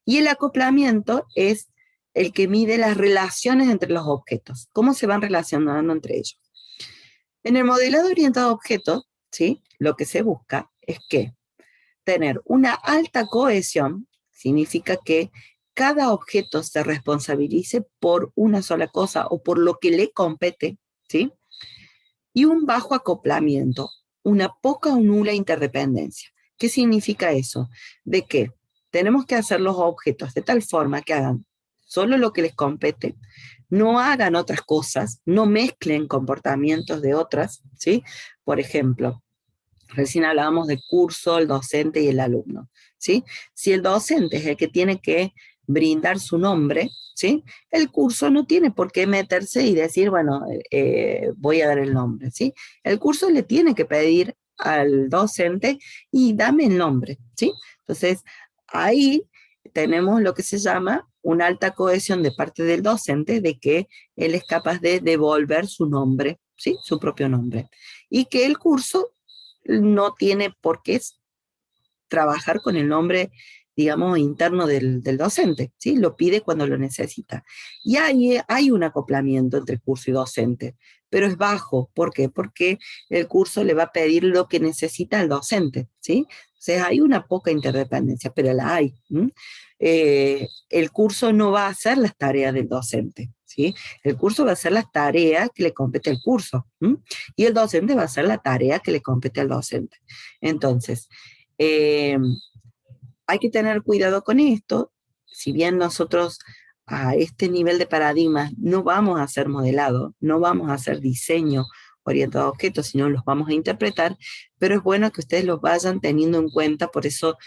Y el acoplamiento es el que mide las relaciones entre los objetos, cómo se van relacionando entre ellos. En el modelado orientado a objetos, ¿sí?, lo que se busca es que tener una alta cohesión significa que cada objeto se responsabilice por una sola cosa o por lo que le compete, ¿sí?, y un bajo acoplamiento, una poca o nula interdependencia. ¿Qué significa eso? De que tenemos que hacer los objetos de tal forma que hagan solo lo que les compete, no hagan otras cosas, no mezclen comportamientos de otras, ¿sí? Por ejemplo, recién hablábamos del curso, el docente y el alumno, ¿sí? Si el docente es el que tiene que brindar su nombre, ¿sí? El curso no tiene por qué meterse y decir, bueno, voy a dar el nombre, ¿sí? El curso le tiene que pedir al docente y dame el nombre, ¿sí? Entonces, ahí tenemos lo que se llama una alta cohesión de parte del docente de que él es capaz de devolver su nombre, ¿sí? Su propio nombre. Y que el curso no tiene por qué trabajar con el nombre, digamos, interno del docente, ¿sí? Lo pide cuando lo necesita. Y hay un acoplamiento entre curso y docente, pero es bajo. ¿Por qué? Porque el curso le va a pedir lo que necesita el docente, ¿sí? O sea, hay una poca interdependencia, pero la hay. El curso no va a hacer las tareas del docente, ¿sí? El curso va a hacer las tareas que le compete al curso, y el docente va a hacer la tarea que le compete al docente. Entonces, eh, hay que tener cuidado con esto. Si bien nosotros a este nivel de paradigmas no vamos a hacer modelado, no vamos a hacer diseño orientado a objetos, sino los vamos a interpretar, pero es bueno que ustedes los vayan teniendo en cuenta, por eso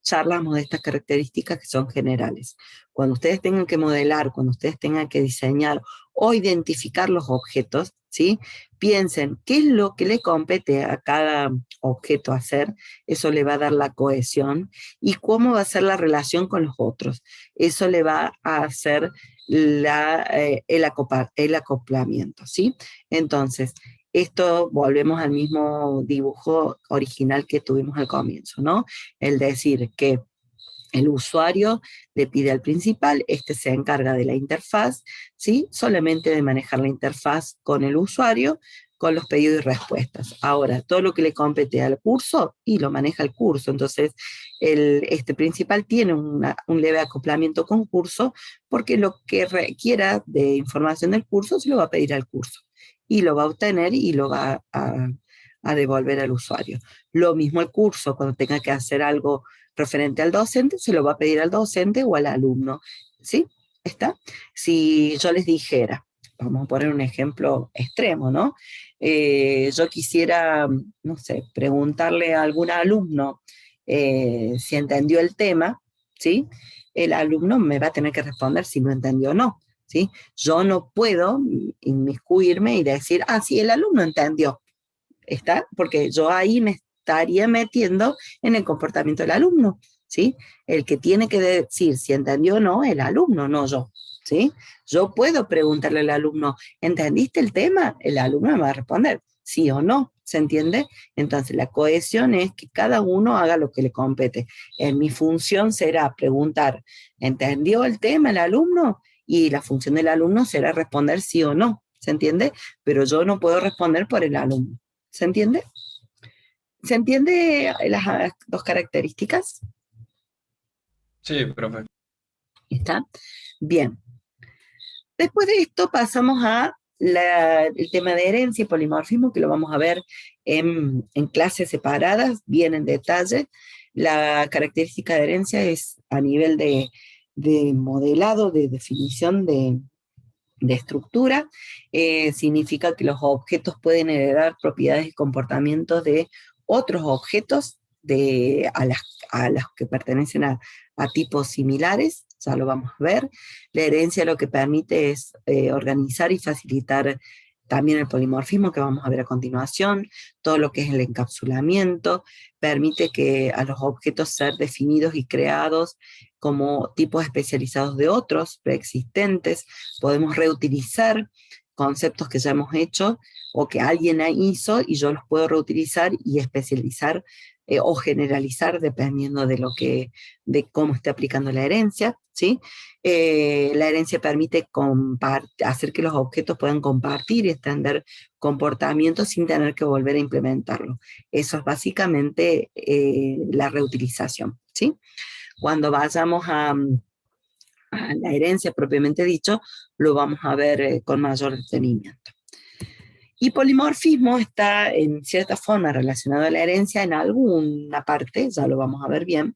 charlamos de estas características que son generales. Cuando ustedes tengan que modelar, cuando ustedes tengan que diseñar o identificar los objetos, ¿sí? Piensen qué es lo que le compete a cada objeto hacer, eso le va a dar la cohesión, y cómo va a ser la relación con los otros, eso le va a hacer el acoplamiento, ¿sí? Entonces, esto volvemos al mismo dibujo original que tuvimos al comienzo, ¿no? El decir que el usuario le pide al principal, este se encarga de la interfaz, ¿sí? Solamente de manejar la interfaz con el usuario, con los pedidos y respuestas. Ahora, todo lo que le compete al curso, y lo maneja el curso. Entonces, este principal tiene un leve acoplamiento con curso, porque lo que requiera de información del curso se lo va a pedir al curso. Y lo va a obtener y lo va a devolver al usuario. Lo mismo el curso, cuando tenga que hacer algo referente al docente, se lo va a pedir al docente o al alumno, ¿sí? ¿Está? Si yo les dijera, vamos a poner un ejemplo extremo, ¿no? Yo quisiera, no sé, preguntarle a algún alumno si entendió el tema, ¿sí? El alumno me va a tener que responder si lo entendió o no, ¿sí? Yo no puedo inmiscuirme y decir, ah, sí, el alumno entendió, ¿está? Porque yo ahí me estaría metiendo en el comportamiento del alumno, ¿sí? El que tiene que decir si entendió o no, el alumno, no yo, ¿sí? Yo puedo preguntarle al alumno, ¿entendiste el tema? El alumno me va a responder, sí o no, ¿se entiende? Entonces la cohesión es que cada uno haga lo que le compete. En mi función será preguntar, ¿entendió el tema el alumno? Y la función del alumno será responder sí o no, ¿se entiende? Pero yo no puedo responder por el alumno. ¿Se entiende? ¿Se entiende las dos características? Sí, profe. ¿Está? Bien. Después de esto pasamos a el tema de herencia y polimorfismo, que lo vamos a ver en clases separadas, bien en detalle. La característica de herencia es a nivel de modelado, de definición de estructura. Significa que los objetos pueden heredar propiedades y comportamientos de otros objetos a los que pertenecen a tipos similares, ya lo vamos a ver. La herencia lo que permite es organizar y facilitar también el polimorfismo, que vamos a ver a continuación, todo lo que es el encapsulamiento, permite que a los objetos ser definidos y creados como tipos especializados de otros preexistentes. Podemos reutilizar conceptos que ya hemos hecho o que alguien hizo y yo los puedo reutilizar y especializar o generalizar dependiendo de cómo esté aplicando la herencia, ¿sí? La herencia permite hacer que los objetos puedan compartir y extender comportamientos sin tener que volver a implementarlo. Eso es básicamente la reutilización, ¿sí? Cuando vayamos a la herencia propiamente dicho, lo vamos a ver con mayor detenimiento. Y polimorfismo está en cierta forma relacionado a la herencia en alguna parte, ya lo vamos a ver bien.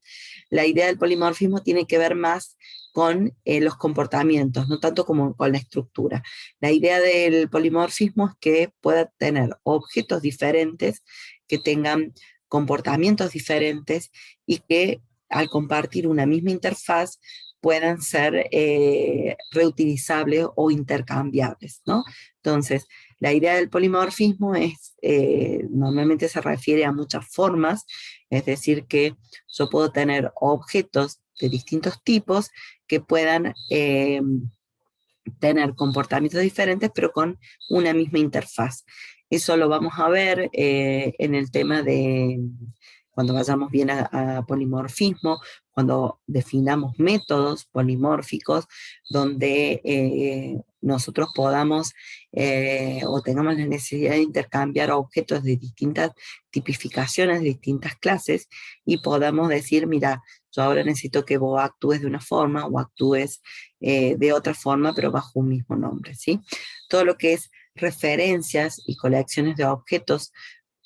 La idea del polimorfismo tiene que ver más con los comportamientos, no tanto como con la estructura. La idea del polimorfismo es que pueda tener objetos diferentes, que tengan comportamientos diferentes y que al compartir una misma interfaz puedan ser reutilizables o intercambiables, ¿no? Entonces, la idea del polimorfismo es, normalmente se refiere a muchas formas, es decir, que yo puedo tener objetos de distintos tipos que puedan tener comportamientos diferentes, pero con una misma interfaz. Eso lo vamos a ver en el tema de cuando vayamos bien a polimorfismo, cuando definamos métodos polimórficos, donde nosotros podamos o tengamos la necesidad de intercambiar objetos de distintas tipificaciones, de distintas clases, y podamos decir, mira, yo ahora necesito que vos actúes de una forma o actúes de otra forma, pero bajo un mismo nombre, ¿sí? Todo lo que es referencias y colecciones de objetos,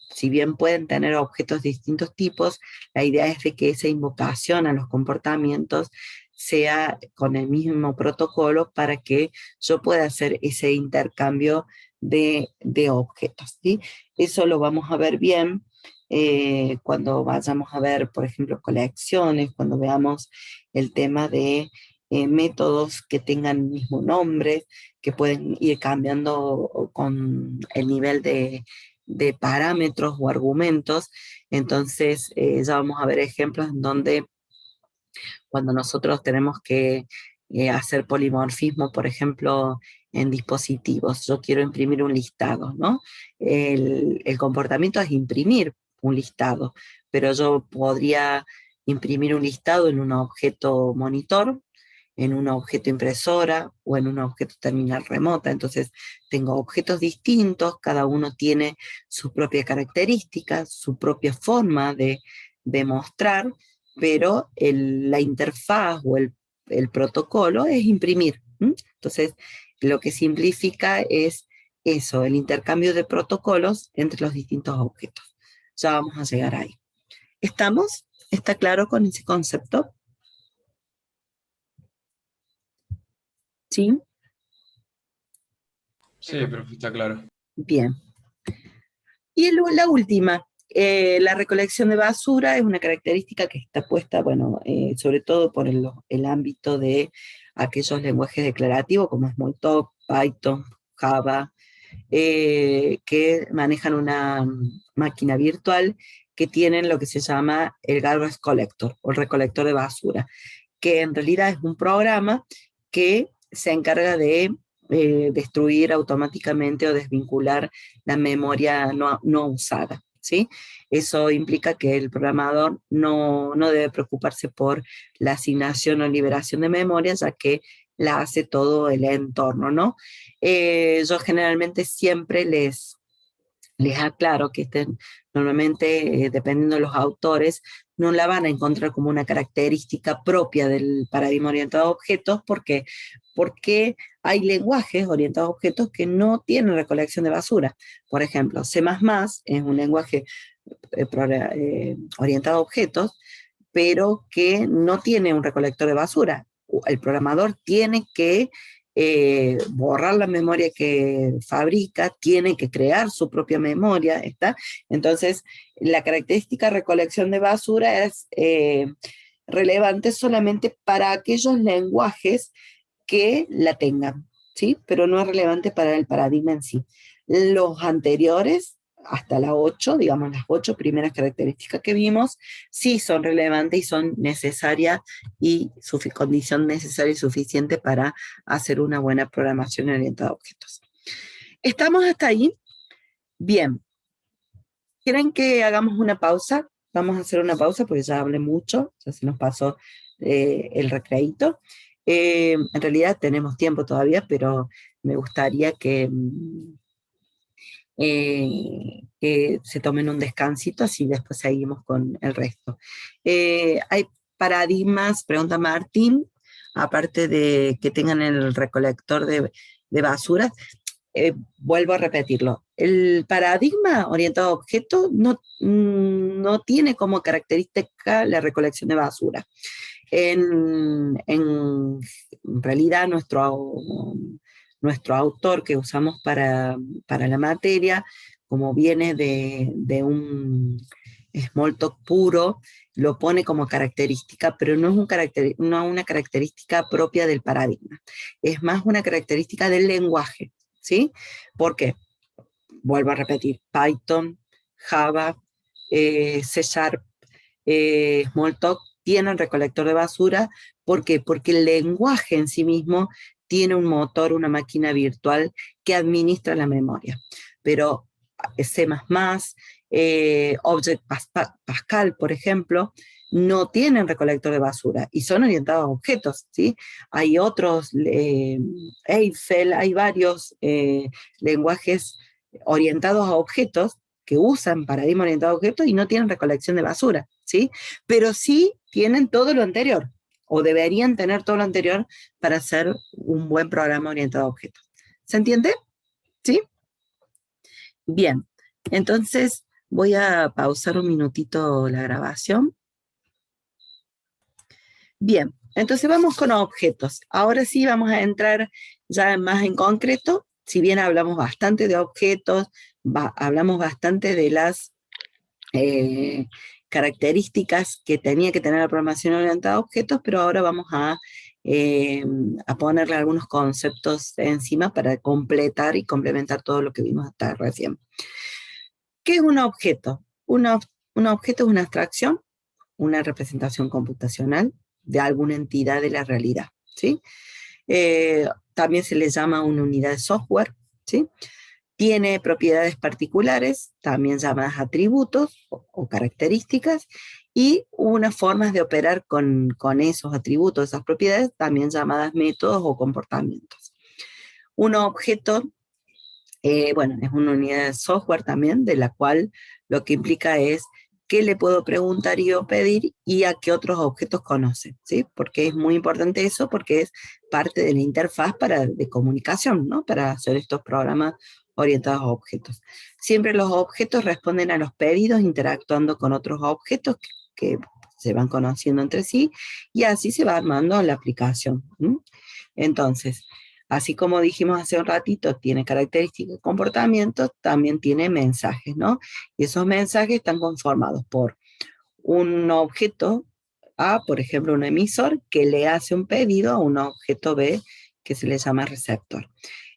si bien pueden tener objetos de distintos tipos, la idea es de que esa invocación a los comportamientos sea con el mismo protocolo para que yo pueda hacer ese intercambio de objetos, ¿sí? Eso lo vamos a ver bien cuando vayamos a ver, por ejemplo, colecciones, cuando veamos el tema de métodos que tengan el mismo nombre, que pueden ir cambiando con el nivel de parámetros o argumentos. Entonces ya vamos a ver ejemplos en donde cuando nosotros tenemos que hacer polimorfismo, por ejemplo, en dispositivos. Yo quiero imprimir un listado, ¿no? El comportamiento es imprimir un listado, pero yo podría imprimir un listado en un objeto monitor, en un objeto impresora o en un objeto terminal remota. Entonces tengo objetos distintos, cada uno tiene su propia característica, su propia forma de mostrar, pero la interfaz o el protocolo es imprimir. ¿M? Entonces, lo que simplifica es eso, el intercambio de protocolos entre los distintos objetos. Ya vamos a llegar ahí. ¿Estamos? ¿Está claro con ese concepto? ¿Sí? Sí, profe, está claro. Bien. Y la última, la recolección de basura es una característica que está puesta, bueno, sobre todo por el ámbito de aquellos lenguajes declarativos como Smalltalk, Python, Java, que manejan una máquina virtual que tienen lo que se llama el garbage collector o el recolector de basura, que en realidad es un programa que se encarga de destruir automáticamente o desvincular la memoria no usada, ¿sí? Eso implica que el programador no debe preocuparse por la asignación o liberación de memoria, ya que la hace todo el entorno, ¿no? Yo generalmente siempre les aclaro que normalmente, dependiendo de los autores, no la van a encontrar como una característica propia del paradigma orientado a objetos, porque hay lenguajes orientados a objetos que no tienen recolección de basura. Por ejemplo, C++ es un lenguaje orientado a objetos, pero que no tiene un recolector de basura. El programador tiene que borrar la memoria que fabrica, tiene que crear su propia memoria, ¿está? Entonces, la característica recolección de basura es relevante solamente para aquellos lenguajes que la tengan, ¿sí? Pero no es relevante para el paradigma en sí. Los anteriores, hasta la 8, digamos las 8 primeras características que vimos, sí son relevantes y son necesarias y condición necesaria y suficiente para hacer una buena programación orientada a objetos. ¿Estamos hasta ahí? Bien. ¿Quieren que hagamos una pausa? Vamos a hacer una pausa porque ya hablé mucho, ya se nos pasó el recreíto. En realidad tenemos tiempo todavía, pero me gustaría que se tomen un descansito, así después seguimos con el resto. Hay paradigmas, pregunta Martín, aparte de que tengan el recolector de basuras, vuelvo a repetirlo, el paradigma orientado a objetos no tiene como característica la recolección de basura. En realidad nuestro autor que usamos para la materia, como viene de un Smalltalk puro, lo pone como característica, pero no es no una característica propia del paradigma, es más una característica del lenguaje, ¿sí? ¿Por qué? Vuelvo a repetir, Python, Java, C Sharp, Smalltalk tienen recolector de basura. ¿Por qué? Porque el lenguaje en sí mismo tiene un motor, una máquina virtual que administra la memoria. Pero C++, Object Pascal, por ejemplo, no tienen recolector de basura y son orientados a objetos, ¿sí? Hay otros, Eiffel, hay varios lenguajes orientados a objetos que usan paradigma orientado a objetos y no tienen recolección de basura, ¿sí? Pero sí tienen todo lo anterior, o deberían tener todo lo anterior para hacer un buen programa orientado a objetos. ¿Se entiende? ¿Sí? Bien, entonces voy a pausar un minutito la grabación. Bien, entonces vamos con objetos. Ahora sí vamos a entrar ya más en concreto. Si bien hablamos bastante de objetos, hablamos bastante de las características que tenía que tener la programación orientada a objetos, pero ahora vamos a ponerle algunos conceptos encima para completar y complementar todo lo que vimos hasta recién. ¿Qué es un objeto? Un objeto es una abstracción, una representación computacional de alguna entidad de la realidad, ¿sí? También se le llama una unidad de software, ¿sí? Tiene propiedades particulares, también llamadas atributos o características, y unas formas de operar con esos atributos, esas propiedades, también llamadas métodos o comportamientos. Un objeto, bueno, es una unidad de software también, de la cual lo que implica es qué le puedo preguntar y o pedir y a qué otros objetos conoce, ¿sí? Porque es muy importante eso, porque es parte de la interfaz de comunicación, ¿no? Para hacer estos programas orientados a objetos. Siempre los objetos responden a los pedidos interactuando con otros objetos que se van conociendo entre sí, y así se va armando la aplicación. Entonces, así como dijimos hace un ratito, tiene características y comportamientos, también tiene mensajes, ¿no? Y esos mensajes están conformados por un objeto A, por ejemplo, un emisor, que le hace un pedido a un objeto B, que se le llama receptor.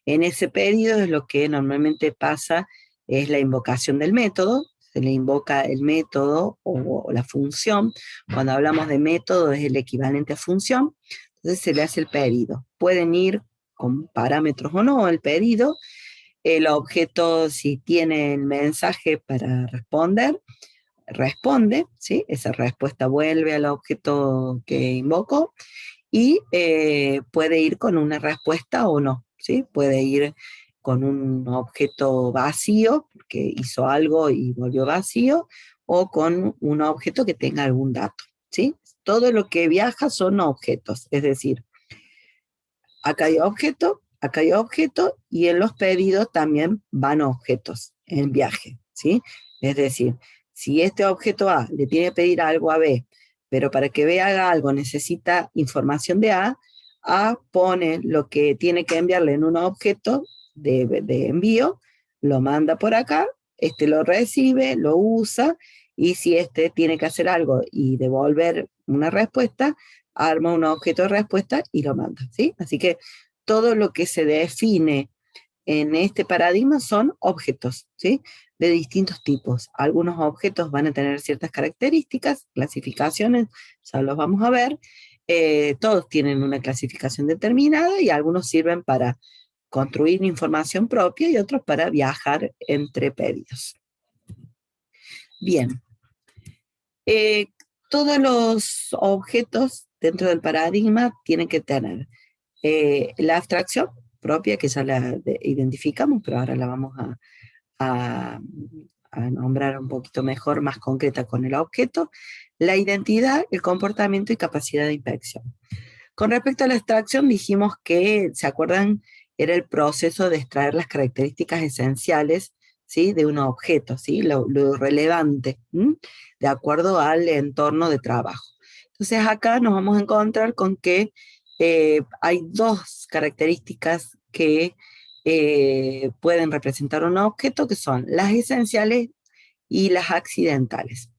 En ese pedido es lo que normalmente pasa, es la invocación del método, se le invoca el método o la función. Cuando hablamos de método es el equivalente a función, entonces se le hace el pedido. Pueden ir con parámetros o no el pedido, el objeto si tiene el mensaje para responder, responde, ¿sí? Esa respuesta vuelve al objeto que invocó, y puede ir con una respuesta o no, ¿sí? Puede ir con un objeto vacío, porque hizo algo y volvió vacío, o con un objeto que tenga algún dato, ¿sí? Todo lo que viaja son objetos, es decir, acá hay objeto, y en los pedidos también van objetos en viaje, ¿sí? Es decir, si este objeto A le tiene que pedir algo a B, pero para que B haga algo necesita información de A, A pone lo que tiene que enviarle en un objeto de envío, lo manda por acá, este lo recibe, lo usa, y si este tiene que hacer algo y devolver una respuesta, arma un objeto de respuesta y lo manda, ¿sí? Así que todo lo que se define en este paradigma son objetos, ¿sí? De distintos tipos. Algunos objetos van a tener ciertas características, clasificaciones, ya los vamos a ver. Todos tienen una clasificación determinada y algunos sirven para construir información propia y otros para viajar entre pedidos. Bien. Todos los objetos dentro del paradigma tienen que tener la abstracción propia, que ya la identificamos, pero ahora la vamos a nombrar un poquito mejor, más concreta con el objeto, la identidad, el comportamiento y capacidad de inspección. Con respecto a la abstracción, dijimos que, ¿se acuerdan? Era el proceso de extraer las características esenciales, ¿sí? De un objeto, ¿sí? Lo relevante, ¿sí? De acuerdo al entorno de trabajo. Entonces acá nos vamos a encontrar con que hay dos características que pueden representar un objeto, que son las esenciales y las accidentales.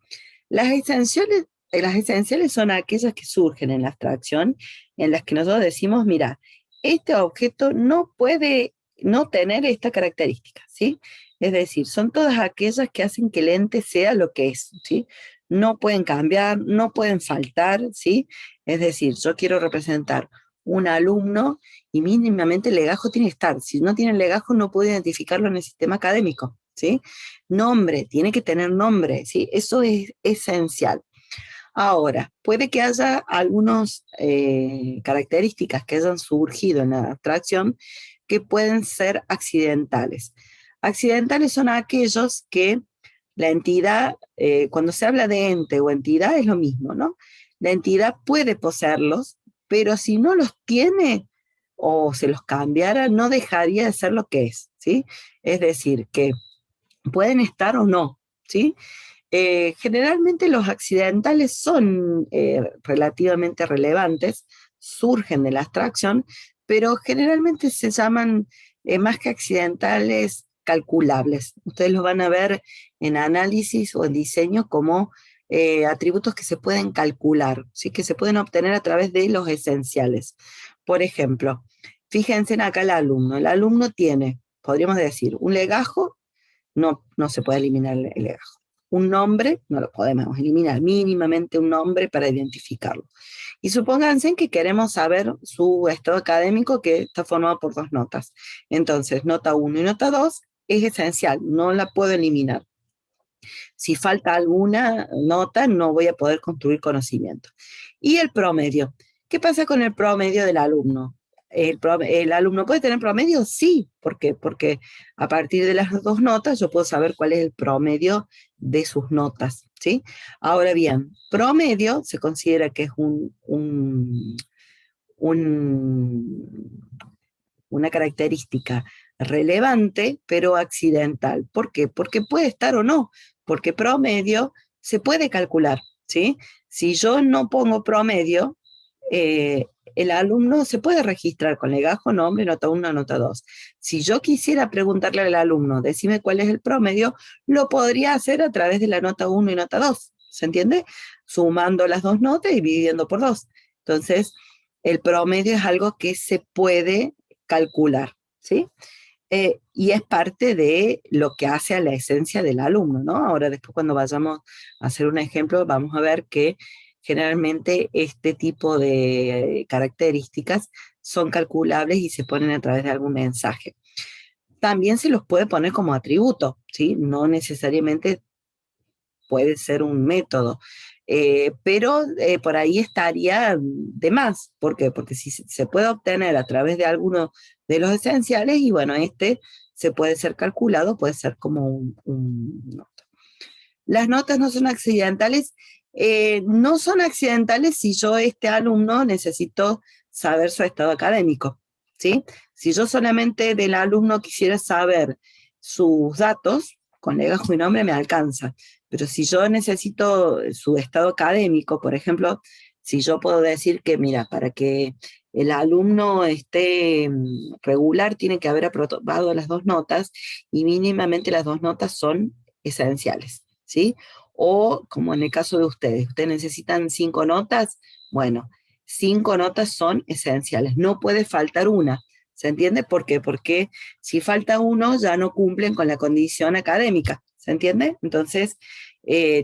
Las esenciales son aquellas que surgen en la abstracción, en las que nosotros decimos, mira, este objeto no puede no tener esta característica, ¿sí? Es decir, son todas aquellas que hacen que el ente sea lo que es, ¿sí? No pueden cambiar, no pueden faltar, ¿sí? Es decir, yo quiero representar un alumno y mínimamente el legajo tiene que estar. Si no tiene el legajo, no puedo identificarlo en el sistema académico, ¿sí? Nombre, tiene que tener nombre, ¿sí? Eso es esencial. Ahora, puede que haya algunas características que hayan surgido en la abstracción que pueden ser accidentales. Accidentales son aquellos que la entidad, cuando se habla de ente o entidad es lo mismo, ¿no? La entidad puede poseerlos, pero si no los tiene o se los cambiara, no dejaría de ser lo que es, ¿sí? Es decir, que pueden estar o no, ¿sí? Generalmente los accidentales son relativamente relevantes, surgen de la abstracción, pero generalmente se llaman más que accidentales, calculables. Ustedes lo van a ver en análisis o en diseño como atributos que se pueden calcular, ¿sí? Que se pueden obtener a través de los esenciales. Por ejemplo, fíjense en acá el alumno. El alumno tiene, podríamos decir, un legajo, no se puede eliminar el legajo. Un nombre, no lo podemos eliminar, mínimamente un nombre para identificarlo. Y supónganse que queremos saber su estado académico, que está formado por dos notas. Entonces, nota 1 y nota 2 es esencial, no la puedo eliminar. Si falta alguna nota, no voy a poder construir conocimiento. Y el promedio. ¿Qué pasa con el promedio del alumno? ¿El alumno puede tener promedio? Sí. ¿Por qué? Porque a partir de las dos notas yo puedo saber cuál es el promedio de sus notas, ¿sí? Ahora bien, promedio se considera que es una característica relevante, pero accidental. ¿Por qué? Porque puede estar o no, porque promedio se puede calcular, ¿sí? Si yo no pongo promedio, el alumno se puede registrar con legajo, nombre, nota 1, nota 2. Si yo quisiera preguntarle al alumno, decime cuál es el promedio, lo podría hacer a través de la nota 1 y nota 2, ¿se entiende? Sumando las dos notas y dividiendo por 2. Entonces, el promedio es algo que se puede calcular, ¿sí? Y es parte de lo que hace a la esencia del alumno, ¿no? Ahora después cuando vayamos a hacer un ejemplo, vamos a ver que generalmente este tipo de características son calculables y se ponen a través de algún mensaje. También se los puede poner como atributo, ¿sí? No necesariamente puede ser un método. Pero por ahí estaría de más. ¿Por qué? Porque si se puede obtener a través de alguno de los esenciales, y bueno, este se puede ser calculado, puede ser como un nota. Las notas no son accidentales. No son accidentales si yo, este alumno, necesito saber su estado académico, ¿sí? Si yo solamente del alumno quisiera saber sus datos, con legajo y nombre me alcanza. Pero si yo necesito su estado académico, por ejemplo, si yo puedo decir que, mira, para que el alumno esté regular, tiene que haber aprobado las dos notas, y mínimamente las dos notas son esenciales, ¿sí? O, como en el caso de ustedes necesitan 5 notas, bueno, 5 notas son esenciales, no puede faltar una. ¿Se entiende? ¿Por qué? Porque si falta uno, ya no cumplen con la condición académica. ¿Se entiende? Entonces,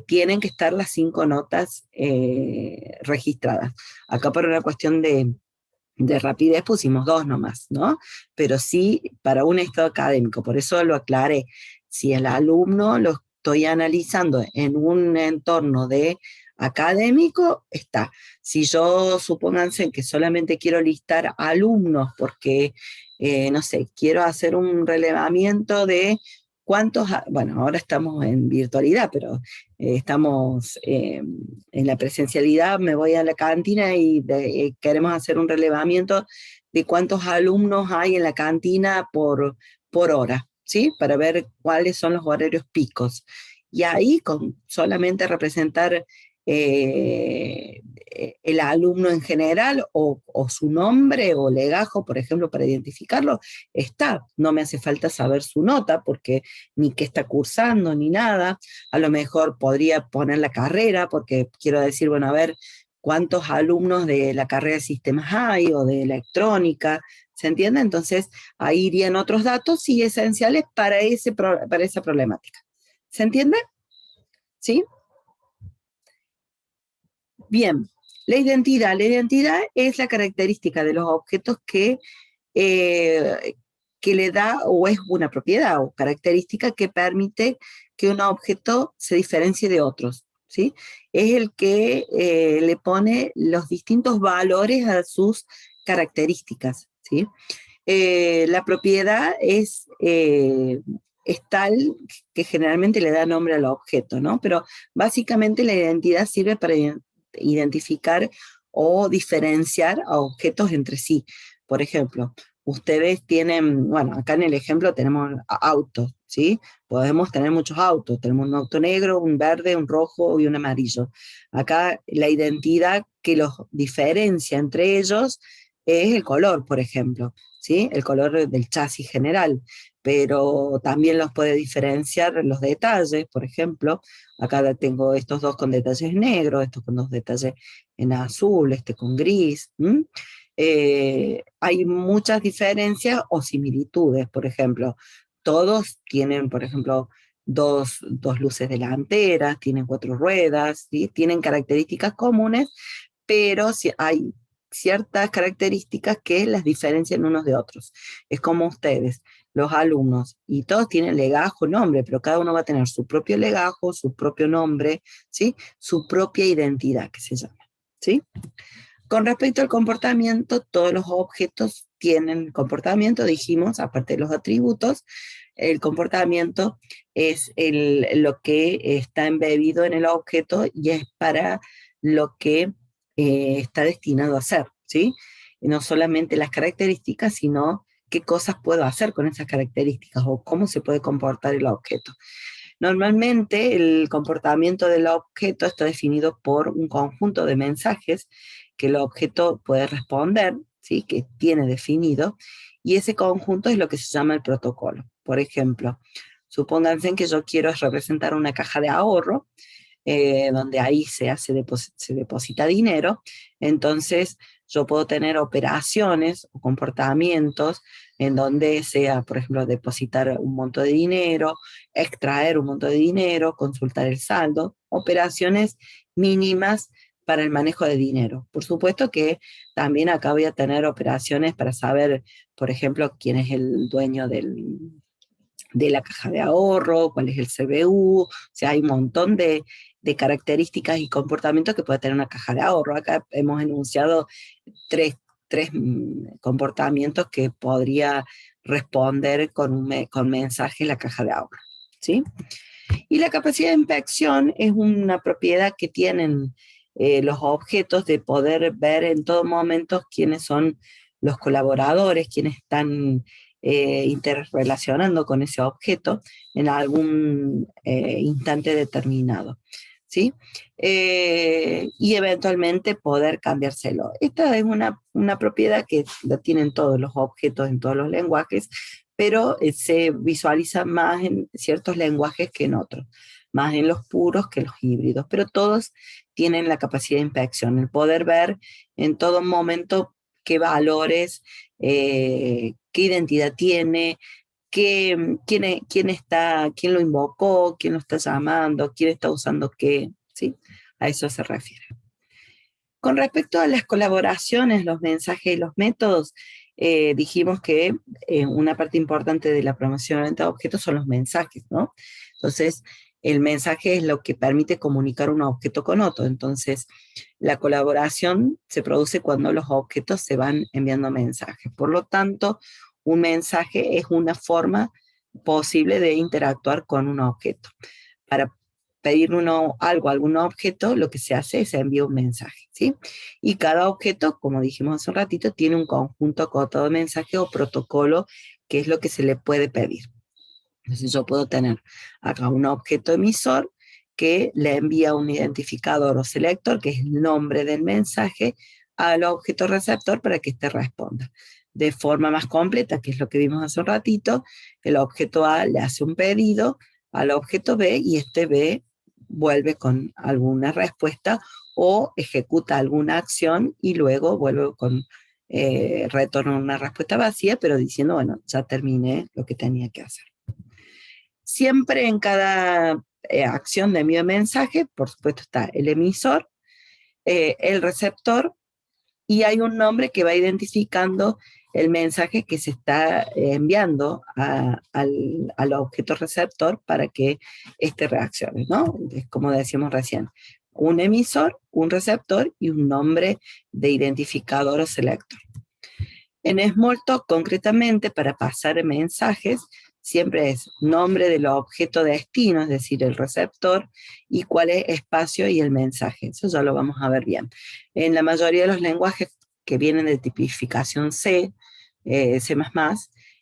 tienen que estar las 5 notas registradas. Acá por una cuestión de rapidez pusimos 2 nomás, ¿no? Pero sí para un estado académico, por eso lo aclaré. Si el alumno lo estoy analizando en un entorno de académico, está. Si yo, supónganse que solamente quiero listar alumnos porque, no sé, quiero hacer un relevamiento de cuántos, bueno, ahora estamos en virtualidad, pero estamos en la presencialidad, me voy a la cantina y queremos hacer un relevamiento de cuántos alumnos hay en la cantina por hora, ¿sí? Para ver cuáles son los horarios picos. Y ahí, con solamente representar el alumno en general, o su nombre o legajo, por ejemplo, para identificarlo, está. No me hace falta saber su nota, porque ni qué está cursando, ni nada. A lo mejor podría poner la carrera, porque quiero decir, bueno, a ver, cuántos alumnos de la carrera de sistemas hay, o de electrónica, ¿se entiende? Entonces, ahí irían otros datos y esenciales para esa problemática. ¿Se entiende? ¿Sí? Bien, la identidad. La identidad es la característica de los objetos que le da, o es una propiedad o característica que permite que un objeto se diferencie de otros, ¿sí? Es el que le pone los distintos valores a sus características, ¿sí? La propiedad es tal que generalmente le da nombre al objeto, ¿no? Pero básicamente la identidad sirve para identificar o diferenciar a objetos entre sí. Por ejemplo, ustedes tienen, bueno, acá en el ejemplo tenemos autos, ¿sí? Podemos tener muchos autos, tenemos un auto negro, un verde, un rojo y un amarillo. Acá la identidad que los diferencia entre ellos es el color, por ejemplo, ¿sí? El color del chasis general, pero también los puede diferenciar los detalles, por ejemplo, acá tengo estos dos con detalles negros, estos con dos detalles en azul, este con gris. Hay muchas diferencias o similitudes, por ejemplo, todos tienen, por ejemplo, dos luces delanteras, tienen 4 ruedas, ¿sí? Tienen características comunes, pero si hay ciertas características que las diferencian unos de otros. Es como ustedes, los alumnos, y todos tienen legajo, nombre, pero cada uno va a tener su propio legajo, su propio nombre, ¿sí? Su propia identidad, que se llama, ¿sí? Con respecto al comportamiento, todos los objetos tienen comportamiento, dijimos, aparte de los atributos. El comportamiento es lo que está embebido en el objeto y es para lo que está destinado a hacer, ¿sí? Y no solamente las características, sino qué cosas puedo hacer con esas características o cómo se puede comportar el objeto. Normalmente el comportamiento del objeto está definido por un conjunto de mensajes que el objeto puede responder, ¿sí? Que tiene definido, y ese conjunto es lo que se llama el protocolo. Por ejemplo, supónganse que yo quiero representar una caja de ahorro, donde ahí se deposita dinero, entonces yo puedo tener operaciones o comportamientos en donde sea, por ejemplo, depositar un monto de dinero, extraer un monto de dinero, consultar el saldo, operaciones mínimas para el manejo de dinero. Por supuesto que también acá voy a tener operaciones para saber, por ejemplo, quién es el dueño de la caja de ahorro, cuál es el CBU, o sea, hay un montón de características y comportamientos que puede tener una caja de ahorro. Acá hemos enunciado tres comportamientos que podría responder con mensaje la caja de ahorro, ¿sí? Y la capacidad de inspección es una propiedad que tienen los objetos de poder ver en todo momento quiénes son los colaboradores, quienes están interrelacionando con ese objeto en algún instante determinado, ¿sí? Y eventualmente poder cambiárselo. Esta es una propiedad que la tienen todos los objetos en todos los lenguajes, pero se visualiza más en ciertos lenguajes que en otros, más en los puros que en los híbridos, pero todos tienen la capacidad de inspección, el poder ver en todo momento qué valores, qué identidad tiene, quién lo invocó, quién lo está llamando, quién está usando qué, ¿sí? A eso se refiere. Con respecto a las colaboraciones, los mensajes y los métodos, dijimos que una parte importante de la programación orientada a objetos son los mensajes, ¿no? Entonces, el mensaje es lo que permite comunicar un objeto con otro. Entonces, la colaboración se produce cuando los objetos se van enviando mensajes. Por lo tanto, un mensaje es una forma posible de interactuar con un objeto. Para pedir algo a algún objeto, lo que se hace es enviar un mensaje, ¿sí? Y cada objeto, como dijimos hace un ratito, tiene un conjunto acotado de mensaje o protocolo, que es lo que se le puede pedir. Entonces yo puedo tener acá un objeto emisor que le envía un identificador o selector, que es el nombre del mensaje, al objeto receptor para que éste responda. De forma más completa, que es lo que vimos hace un ratito, el objeto A le hace un pedido al objeto B y este B vuelve con alguna respuesta o ejecuta alguna acción y luego vuelve con retorna una respuesta vacía, pero diciendo, bueno, ya terminé lo que tenía que hacer. Siempre en cada acción de envío de mensaje, por supuesto está el emisor, el receptor, y hay un nombre que va identificando el mensaje que se está enviando al objeto receptor para que éste reaccione, ¿no? Es como decíamos recién, un emisor, un receptor y un nombre de identificador o selector. En Smalltalk, concretamente, para pasar mensajes, siempre es nombre del objeto de destino, es decir, el receptor, y cuál es espacio y el mensaje. Eso ya lo vamos a ver bien. En la mayoría de los lenguajes que vienen de tipificación C, C++,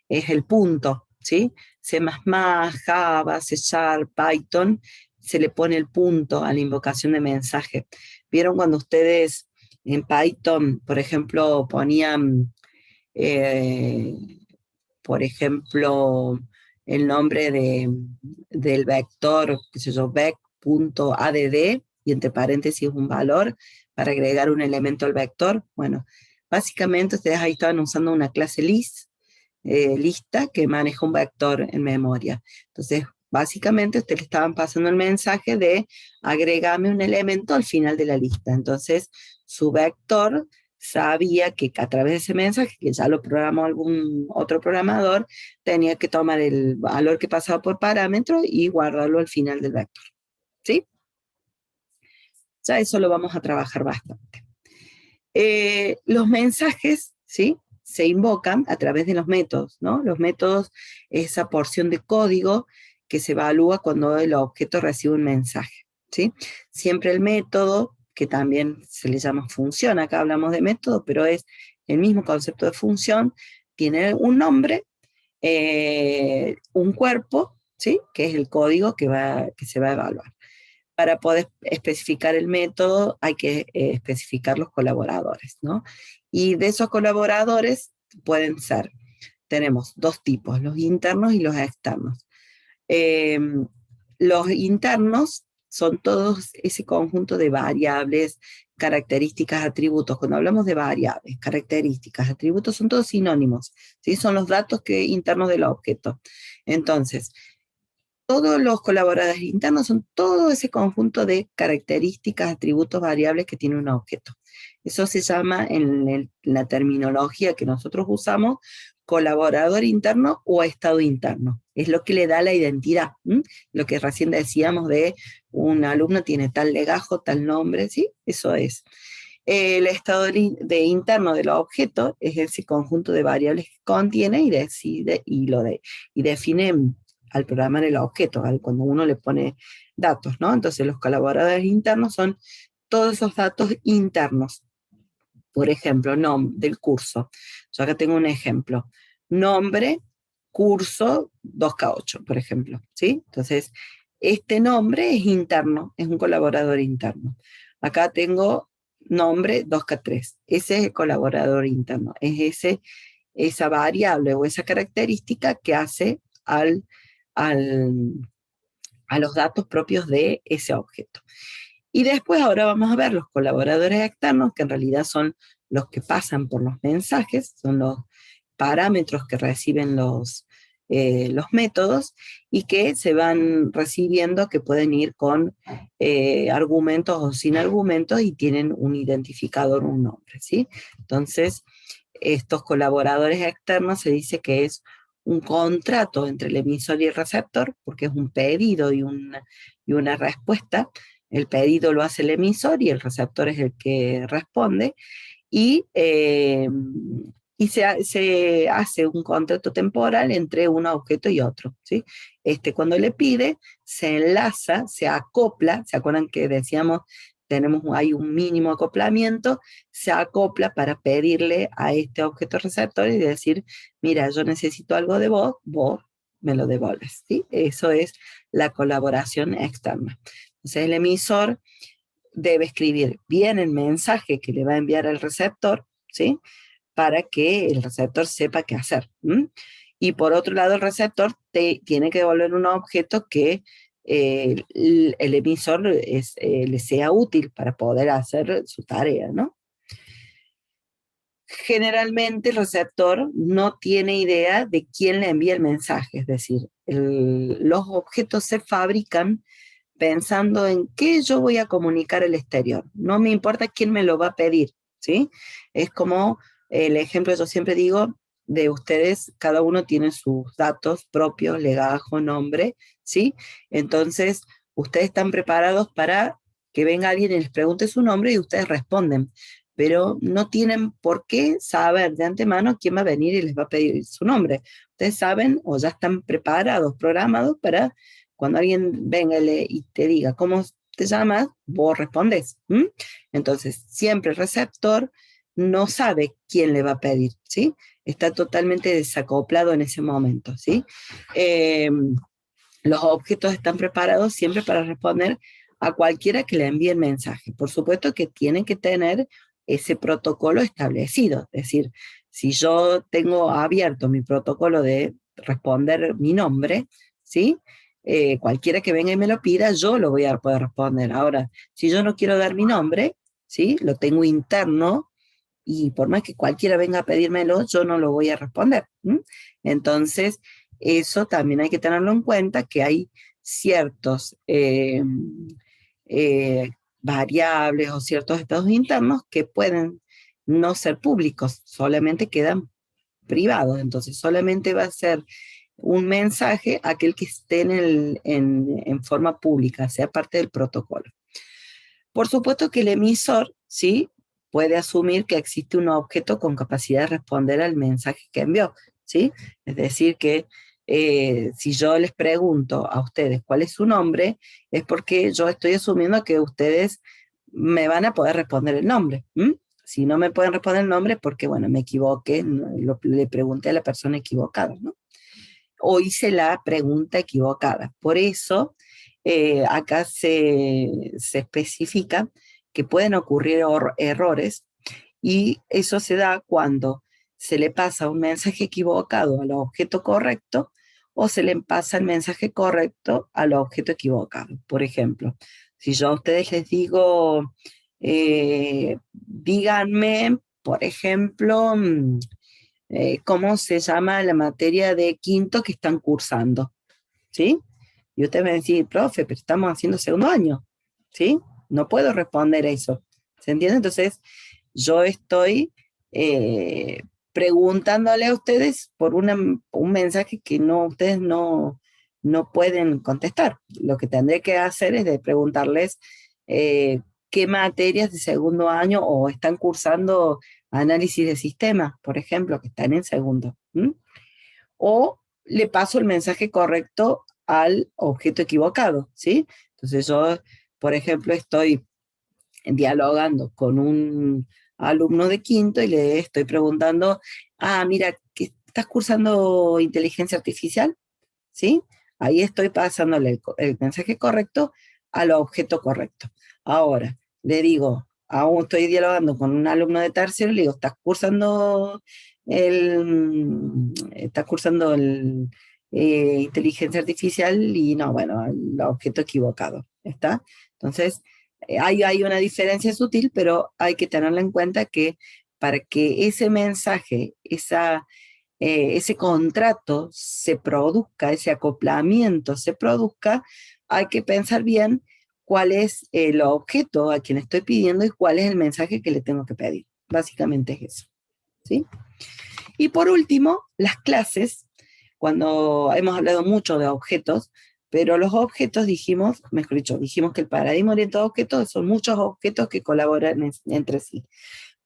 es el punto, ¿sí? C++, Java, C#, Python, se le pone el punto a la invocación de mensaje. ¿Vieron cuando ustedes en Python, por ejemplo, ponían por ejemplo, el nombre del vector, qué sé yo, vec.add, y entre paréntesis un valor para agregar un elemento al vector? Bueno, básicamente ustedes ahí estaban usando una clase lista que maneja un vector en memoria. Entonces, básicamente ustedes le estaban pasando el mensaje de agregame un elemento al final de la lista. Entonces, su vector sabía que a través de ese mensaje, que ya lo programó algún otro programador, tenía que tomar el valor que pasaba por parámetro y guardarlo al final del vector. ¿Sí? Ya eso lo vamos a trabajar bastante. Los mensajes, ¿sí?, se invocan a través de los métodos, ¿no? Los métodos es esa porción de código que se evalúa cuando el objeto recibe un mensaje, ¿sí? Siempre el método, que también se le llama función, acá hablamos de método, pero es el mismo concepto de función, tiene un nombre, un cuerpo, ¿sí?, que es el código que se va a evaluar. Para poder especificar el método hay que especificar los colaboradores, ¿no? Y de esos colaboradores pueden ser, tenemos dos tipos, los internos y los externos. Los internos son todos ese conjunto de variables, características, atributos. Cuando hablamos de variables, características, atributos, son todos sinónimos, ¿sí? Son los datos internos del objeto. Entonces, todos los colaboradores internos son todo ese conjunto de características, atributos, variables que tiene un objeto. Eso se llama, en la terminología que nosotros usamos, colaborador interno o estado interno. Es lo que le da la identidad. Lo que recién decíamos de un alumno tiene tal legajo, tal nombre, ¿sí? Eso es. El estado interno del objeto es ese conjunto de variables que contiene y decide y define al programar el objeto, cuando uno le pone datos, ¿no? Entonces los colaboradores internos son todos esos datos internos. Por ejemplo, nombre del curso. Yo acá tengo un ejemplo. Nombre, curso 2K8, por ejemplo, ¿sí? Entonces, este nombre es interno, es un colaborador interno. Acá tengo nombre 2K3. Ese es el colaborador interno. Es esa variable o esa característica que hace a los datos propios de ese objeto. Y después ahora vamos a ver los colaboradores externos, que en realidad son los que pasan por los mensajes, son los parámetros que reciben los métodos y que se van recibiendo, que pueden ir con argumentos o sin argumentos y tienen un identificador, un nombre, ¿sí? Entonces, estos colaboradores externos se dice que es un contrato entre el emisor y el receptor, porque es un pedido y una respuesta. El pedido lo hace el emisor y el receptor es el que responde, y se hace un contrato temporal entre un objeto y otro, ¿sí? Cuando le pide, se enlaza, se acopla, ¿se acuerdan que decíamos hay un mínimo acoplamiento? Se acopla para pedirle a este objeto receptor y decir, mira, yo necesito algo de vos me lo devuelves, ¿sí? Eso es la colaboración externa. Entonces el emisor debe escribir bien el mensaje que le va a enviar al receptor, ¿sí? Para que el receptor sepa qué hacer. Y por otro lado, el receptor tiene que devolver un objeto que el emisor le sea útil para poder hacer su tarea, ¿no? Generalmente el receptor no tiene idea de quién le envía el mensaje, es decir, los objetos se fabrican pensando en qué yo voy a comunicar al exterior. No me importa quién me lo va a pedir, ¿sí? Es como el ejemplo que yo siempre digo de ustedes, cada uno tiene sus datos propios, legajo, nombre, ¿sí? Entonces, ustedes están preparados para que venga alguien y les pregunte su nombre y ustedes responden, pero no tienen por qué saber de antemano quién va a venir y les va a pedir su nombre. Ustedes saben o ya están preparados, programados para cuando alguien venga y te diga cómo te llamas, vos respondes. Entonces, siempre el receptor no sabe quién le va a pedir, ¿sí? Está totalmente desacoplado en ese momento, ¿sí? Los objetos están preparados siempre para responder a cualquiera que le envíe el mensaje. Por supuesto que tienen que tener ese protocolo establecido, es decir, si yo tengo abierto mi protocolo de responder mi nombre, ¿sí? Cualquiera que venga y me lo pida, yo lo voy a poder responder. Ahora, si yo no quiero dar mi nombre, ¿sí? Lo tengo interno, y por más que cualquiera venga a pedírmelo, yo no lo voy a responder. Entonces, eso también hay que tenerlo en cuenta, que hay ciertos variables o ciertos estados internos que pueden no ser públicos, solamente quedan privados. Entonces, solamente va a ser un mensaje aquel que esté en forma pública, sea parte del protocolo. Por supuesto que el emisor, ¿sí?, puede asumir que existe un objeto con capacidad de responder al mensaje que envió, ¿sí? Es decir, que si yo les pregunto a ustedes cuál es su nombre, es porque yo estoy asumiendo que ustedes me van a poder responder el nombre. Si no me pueden responder el nombre, es porque, bueno, me equivoqué, le pregunté a la persona equivocada, ¿no? O hice la pregunta equivocada. Por eso, acá se especifica que pueden ocurrir errores, y eso se da cuando se le pasa un mensaje equivocado al objeto correcto o se le pasa el mensaje correcto al objeto equivocado. Por ejemplo, si yo a ustedes les digo, díganme, por ejemplo, cómo se llama la materia de quinto que están cursando, ¿sí? Y usted me dice, profe, pero estamos haciendo segundo año, ¿sí? No puedo responder eso, ¿se entiende? Entonces, yo estoy preguntándole a ustedes por un mensaje que ustedes no pueden contestar. Lo que tendré que hacer es de preguntarles qué materias de segundo año o están cursando análisis de sistemas, por ejemplo, que están en segundo. O le paso el mensaje correcto al objeto equivocado, ¿sí? Entonces yo, por ejemplo, estoy dialogando con un alumno de quinto y le estoy preguntando, mira, ¿que estás cursando inteligencia artificial? ¿Sí? Ahí estoy pasándole el mensaje correcto al objeto correcto. Ahora, le digo, aún estoy dialogando con un alumno de tercero, le digo, estás cursando inteligencia artificial, y no, bueno, el objeto equivocado, ¿está? Entonces, hay una diferencia sutil, pero hay que tenerla en cuenta, que para que ese mensaje, ese contrato se produzca, ese acoplamiento se produzca, hay que pensar bien cuál es el objeto a quien estoy pidiendo y cuál es el mensaje que le tengo que pedir. Básicamente es eso, ¿sí? Y por último, las clases, cuando hemos hablado mucho de objetos, pero los objetos dijimos que el paradigma orientado a objetos son muchos objetos que colaboran entre sí.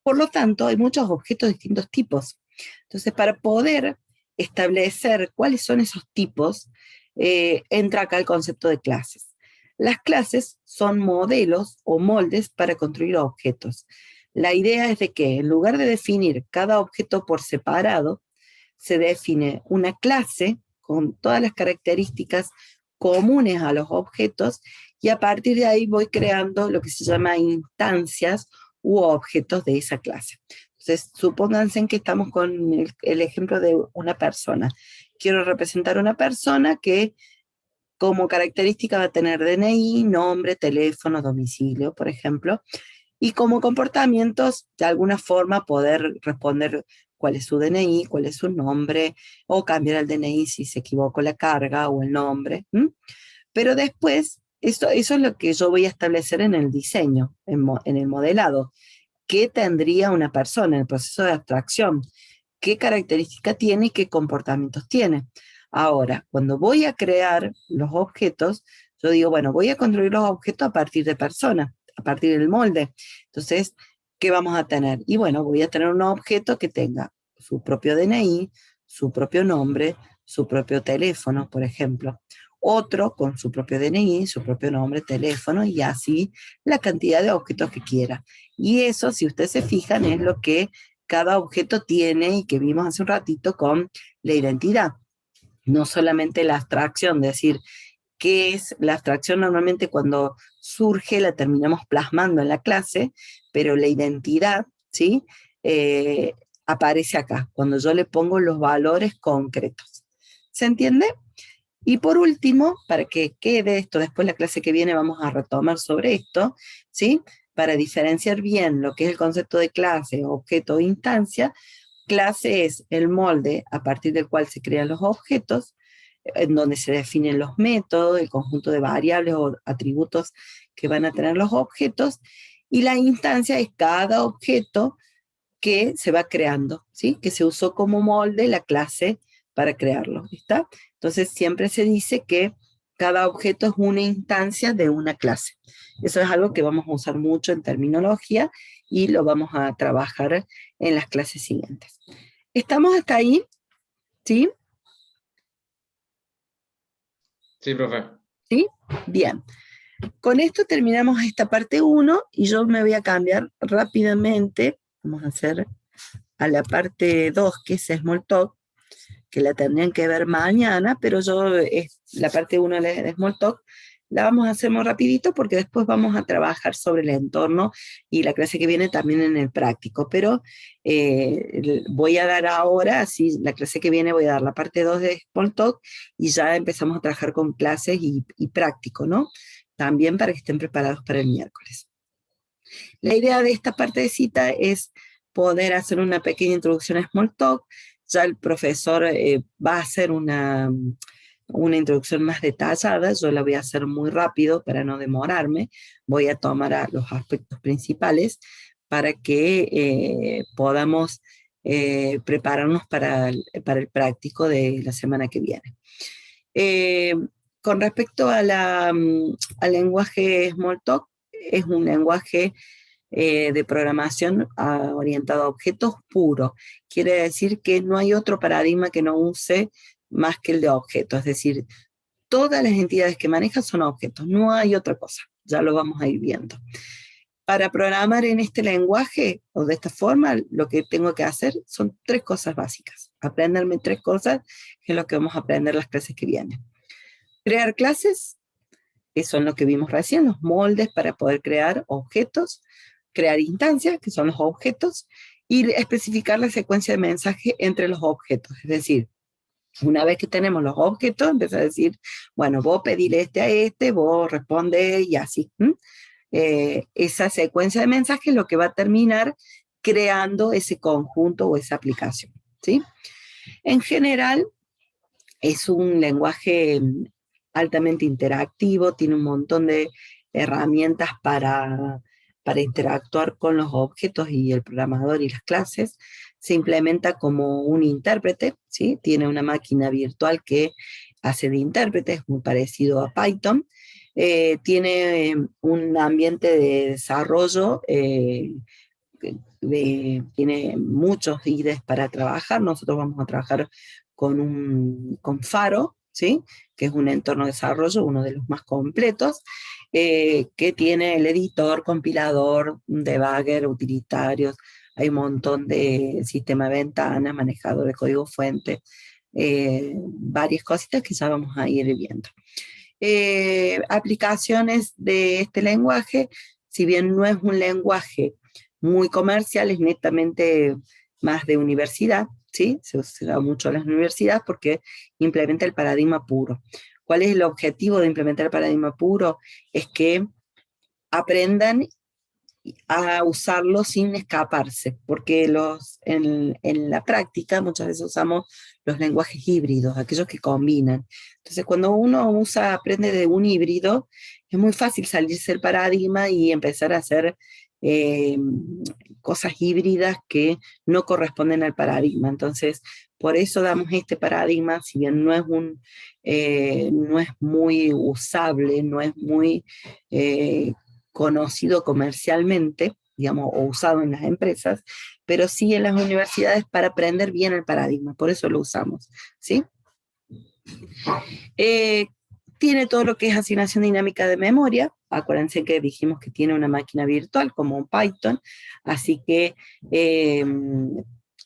Por lo tanto, hay muchos objetos de distintos tipos. Entonces, para poder establecer cuáles son esos tipos, entra acá el concepto de clases. Las clases son modelos o moldes para construir objetos. La idea es de que, en lugar de definir cada objeto por separado, se define una clase con todas las características comunes a los objetos y a partir de ahí voy creando lo que se llama instancias u objetos de esa clase. Entonces, supónganse que estamos con el ejemplo de una persona. Quiero representar una persona que como característica va a tener DNI, nombre, teléfono, domicilio, por ejemplo, y como comportamientos, de alguna forma, poder responder cuál es su DNI, cuál es su nombre, o cambiar el DNI si se equivocó la carga o el nombre. Pero después, eso es lo que yo voy a establecer en el diseño, en el modelado. ¿Qué tendría una persona en el proceso de abstracción? ¿Qué característica tiene y qué comportamientos tiene? Ahora, cuando voy a crear los objetos, yo digo, bueno, voy a construir los objetos a partir de personas, a partir del molde. Entonces, ¿qué vamos a tener? Y bueno, voy a tener un objeto que tenga su propio DNI, su propio nombre, su propio teléfono, por ejemplo. Otro con su propio DNI, su propio nombre, teléfono, y así la cantidad de objetos que quiera. Y eso, si ustedes se fijan, es lo que cada objeto tiene y que vimos hace un ratito con la identidad. No solamente la abstracción, decir, ¿qué es la abstracción? Normalmente cuando surge la terminamos plasmando en la clase, pero la identidad, ¿sí? Aparece acá, cuando yo le pongo los valores concretos. ¿Se entiende? Y por último, para que quede esto, después la clase que viene vamos a retomar sobre esto, ¿sí? Para diferenciar bien lo que es el concepto de clase, objeto o instancia, clase es el molde a partir del cual se crean los objetos, en donde se definen los métodos, el conjunto de variables o atributos que van a tener los objetos, y la instancia es cada objeto que se va creando, ¿sí? Que se usó como molde la clase para crearlo, ¿está? Entonces siempre se dice que cada objeto es una instancia de una clase. Eso es algo que vamos a usar mucho en terminología y lo vamos a trabajar en las clases siguientes. ¿Estamos hasta ahí? ¿Sí? Sí, profe. ¿Sí? Bien. Con esto terminamos esta parte 1 y yo me voy a cambiar rápidamente. Vamos a hacer a la parte 2, que es Smalltalk, que la tendrían que ver mañana, pero la parte 1 de Smalltalk la vamos a hacer muy rapidito porque después vamos a trabajar sobre el entorno y la clase que viene también en el práctico, pero voy a dar ahora, así la clase que viene voy a dar la parte 2 de Smalltalk y ya empezamos a trabajar con clases y práctico, ¿no? También para que estén preparados para el miércoles. La idea de esta partecita es poder hacer una pequeña introducción a Smalltalk. Ya el profesor va a hacer una introducción más detallada, yo la voy a hacer muy rápido para no demorarme, voy a tomar los aspectos principales para que podamos prepararnos para el práctico de la semana que viene. Con respecto al lenguaje Smalltalk, es un lenguaje de programación orientado a objetos puro. Quiere decir que no hay otro paradigma que no use más que el de objetos, es decir, todas las entidades que maneja son objetos, no hay otra cosa, ya lo vamos a ir viendo. Para programar en este lenguaje, o de esta forma, lo que tengo que hacer son 3 cosas básicas. Aprenderme 3 cosas, que es lo que vamos a aprender las clases que vienen. Crear clases, que son lo que vimos recién, los moldes para poder crear objetos, crear instancias, que son los objetos, y especificar la secuencia de mensaje entre los objetos. Es decir, una vez que tenemos los objetos, empezar a decir, bueno, vos pedile este a este, vos responde y así. Esa secuencia de mensajes es lo que va a terminar creando ese conjunto o esa aplicación, ¿sí? En general, es un lenguaje altamente interactivo, tiene un montón de herramientas para interactuar con los objetos y el programador y las clases. Se implementa como un intérprete, ¿sí? Tiene una máquina virtual que hace de intérprete, es muy parecido a Python. Tiene un ambiente de desarrollo, tiene muchos IDEs para trabajar. Nosotros vamos a trabajar con Faro, ¿sí? Que es un entorno de desarrollo, uno de los más completos, que tiene el editor, compilador, debugger, utilitarios, hay un montón de sistema de ventanas, manejador de código fuente, varias cositas que ya vamos a ir viendo. Aplicaciones de este lenguaje, si bien no es un lenguaje muy comercial, es netamente más de universidad, ¿sí? Se usa mucho en las universidades porque implementa el paradigma puro. ¿Cuál es el objetivo de implementar el paradigma puro? Es que aprendan a usarlo sin escaparse, porque en la práctica muchas veces usamos los lenguajes híbridos, aquellos que combinan. Entonces, cuando uno aprende de un híbrido, es muy fácil salirse del paradigma y empezar a hacer eh, cosas híbridas que no corresponden al paradigma. Entonces, por eso damos este paradigma, si bien no es muy usable, no es muy conocido comercialmente, digamos, o usado en las empresas, pero sí en las universidades para aprender bien el paradigma, por eso lo usamos, ¿sí? Tiene todo lo que es asignación dinámica de memoria. Acuérdense que dijimos que tiene una máquina virtual como Python, así que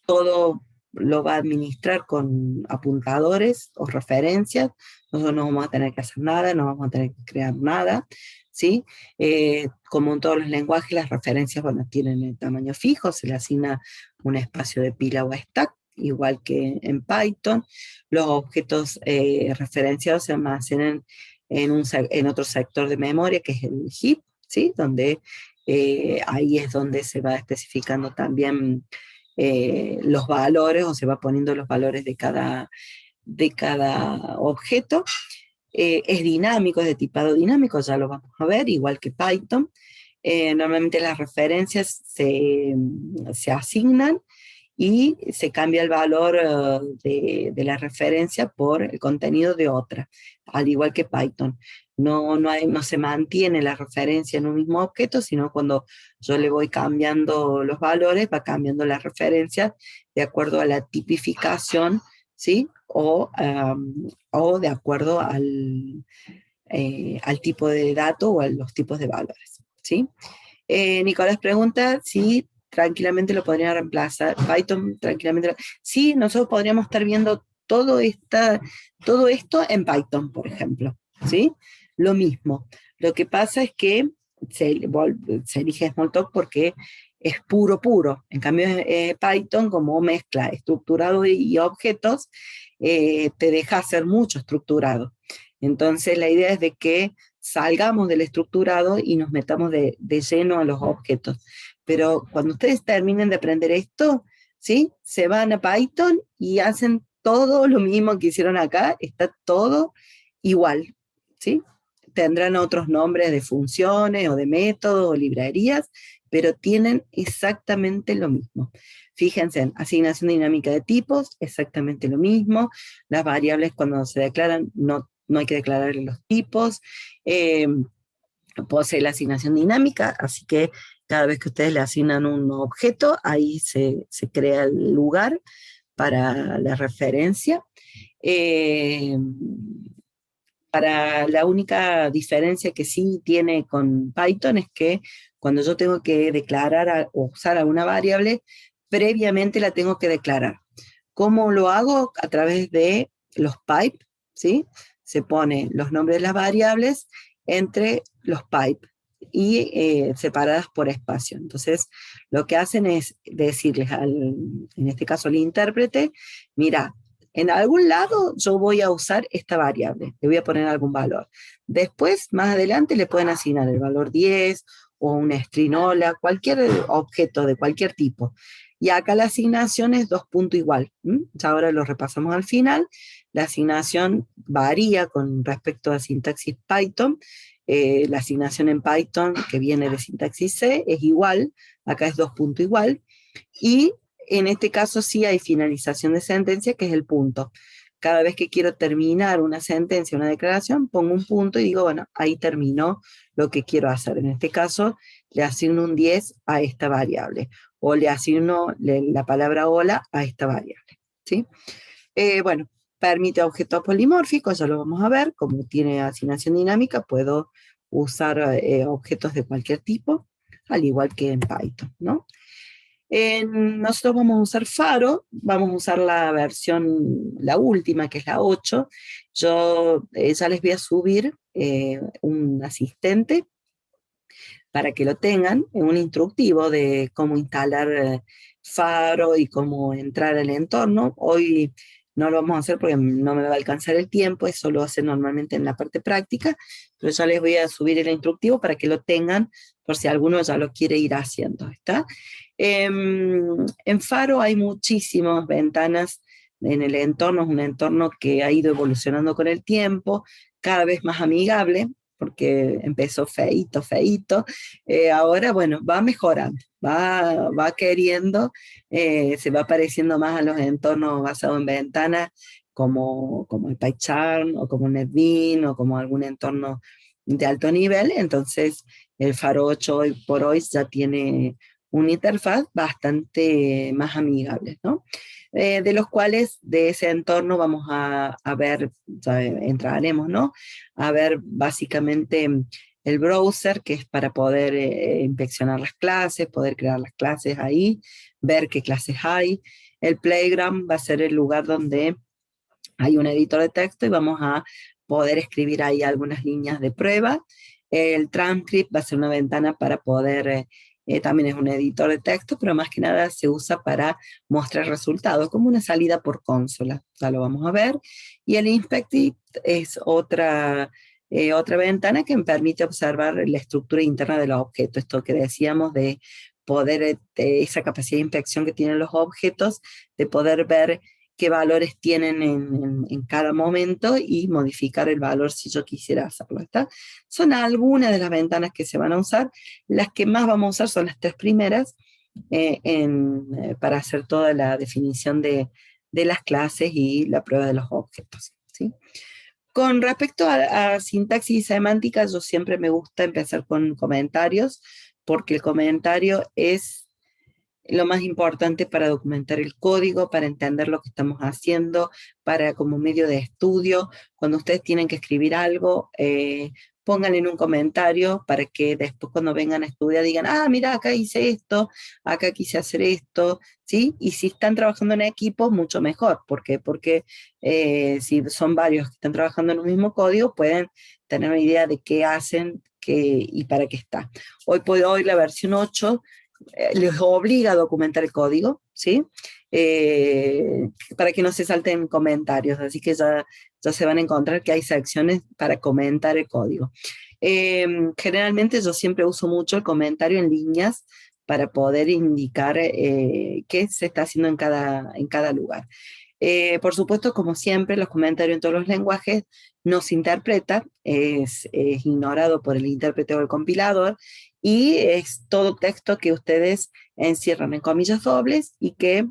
todo lo va a administrar con apuntadores o referencias. Nosotros no vamos a tener que hacer nada, no vamos a tener que crear nada, ¿sí? Como en todos los lenguajes, las referencias, bueno, tienen el tamaño fijo, se le asigna un espacio de pila o stack, igual que en Python. Los objetos referenciados se almacenan en otro sector de memoria, que es el heap, ¿sí? Donde ahí es donde se va especificando también los valores, o se va poniendo los valores de cada objeto. Es dinámico, es de tipado dinámico, ya lo vamos a ver, igual que Python. Normalmente las referencias se asignan y se cambia el valor de la referencia por el contenido de otra, al igual que Python. No se mantiene la referencia en un mismo objeto, sino cuando yo le voy cambiando los valores, va cambiando la referencia de acuerdo a la tipificación, ¿sí? O de acuerdo al tipo de dato o a los tipos de valores, ¿sí? Nicolás pregunta si tranquilamente lo podría reemplazar, Python tranquilamente. Sí, nosotros podríamos estar viendo todo esto en Python, por ejemplo, ¿sí? Lo mismo. Lo que pasa es que se elige Smalltalk porque es puro, puro. En cambio, Python, como mezcla estructurado y objetos, te deja hacer mucho estructurado. Entonces, la idea es de que salgamos del estructurado y nos metamos de lleno a los objetos. Pero cuando ustedes terminen de aprender esto, ¿sí? Se van a Python y hacen todo lo mismo que hicieron acá, está todo igual, ¿sí? Tendrán otros nombres de funciones o de métodos o librerías, pero tienen exactamente lo mismo. Fíjense en asignación dinámica de tipos, exactamente lo mismo. Las variables cuando se declaran no hay que declarar los tipos. Posee la asignación dinámica, así que cada vez que ustedes le asignan un objeto, ahí se crea el lugar para la referencia. Para la única diferencia que sí tiene con Python es que cuando yo tengo que declarar o usar alguna variable, previamente la tengo que declarar. ¿Cómo lo hago? A través de los pipe, ¿sí? Se ponen los nombres de las variables entre los pipe y separadas por espacio. Entonces, lo que hacen es decirles, en este caso al intérprete, mira, en algún lado yo voy a usar esta variable, le voy a poner algún valor. Después, más adelante, le pueden asignar el valor 10 o una strinola, cualquier objeto de cualquier tipo. Y acá la asignación es 2 puntos igual. Ya ahora lo repasamos al final. La asignación varía con respecto a sintaxis Python. La asignación en Python, que viene de sintaxis C, es igual. Acá es 2 puntos igual. Y en este caso sí hay finalización de sentencia, que es el punto. Cada vez que quiero terminar una sentencia, una declaración, pongo un punto y digo, bueno, ahí terminó lo que quiero hacer. En este caso, le asigno un 10 a esta variable, o le asigno la palabra hola a esta variable, ¿sí? Bueno, permite objetos polimórficos, ya lo vamos a ver. Como tiene asignación dinámica, puedo usar objetos de cualquier tipo, al igual que en Python, ¿no? Nosotros vamos a usar Faro, vamos a usar la versión, la última, que es la 8. Yo ya les voy a subir un asistente para que lo tengan, un instructivo de cómo instalar Faro y cómo entrar al entorno. Hoy no lo vamos a hacer porque no me va a alcanzar el tiempo, eso lo hacen normalmente en la parte práctica, pero ya les voy a subir el instructivo para que lo tengan por si alguno ya lo quiere ir haciendo, ¿está? En Faro hay muchísimas ventanas en el entorno, es un entorno que ha ido evolucionando con el tiempo, cada vez más amigable, porque empezó feíto, feíto, ahora, bueno, va mejorando, va queriendo, se va pareciendo más a los entornos basados en ventanas, como el PyCharm, o como NetBeans, o como algún entorno de alto nivel. Entonces el Faro 8 hoy por hoy ya tiene una interfaz bastante más amigable, ¿no? De los cuales de ese entorno vamos a ver, ya entraremos, ¿no? A ver básicamente el browser, que es para poder inspeccionar las clases, poder crear las clases ahí, ver qué clases hay. El Playground va a ser el lugar donde hay un editor de texto y vamos a poder escribir ahí algunas líneas de prueba. El Transcript va a ser una ventana para poder, también es un editor de texto, pero más que nada se usa para mostrar resultados, como una salida por consola, ya lo vamos a ver. Y el Inspective es otra ventana que me permite observar la estructura interna de los objetos, esto que decíamos de poder, esa capacidad de inspección que tienen los objetos, de poder ver qué valores tienen en cada momento y modificar el valor si yo quisiera hacerlo, ¿está? Son algunas de las ventanas que se van a usar. Las que más vamos a usar son las tres primeras para hacer toda la definición de las clases y la prueba de los objetos, ¿sí? Con respecto a sintaxis y semántica, yo siempre me gusta empezar con comentarios, porque el comentario es lo más importante para documentar el código, para entender lo que estamos haciendo, para como medio de estudio. Cuando ustedes tienen que escribir algo, pónganle en un comentario para que después cuando vengan a estudiar digan, ah, mira, acá hice esto, acá quise hacer esto, ¿sí? Y si están trabajando en equipo, mucho mejor. ¿Por qué? Porque si son varios que están trabajando en un mismo código, pueden tener una idea de qué hacen y para qué está. Hoy por hoy la versión 8 les obliga a documentar el código, ¿sí? Para que no se salten comentarios, así que ya se van a encontrar que hay secciones para comentar el código. Generalmente yo siempre uso mucho el comentario en líneas para poder indicar qué se está haciendo en cada lugar. Por supuesto, como siempre, los comentarios en todos los lenguajes no se interpretan, es ignorado por el intérprete o el compilador, y es todo texto que ustedes encierran en comillas dobles y que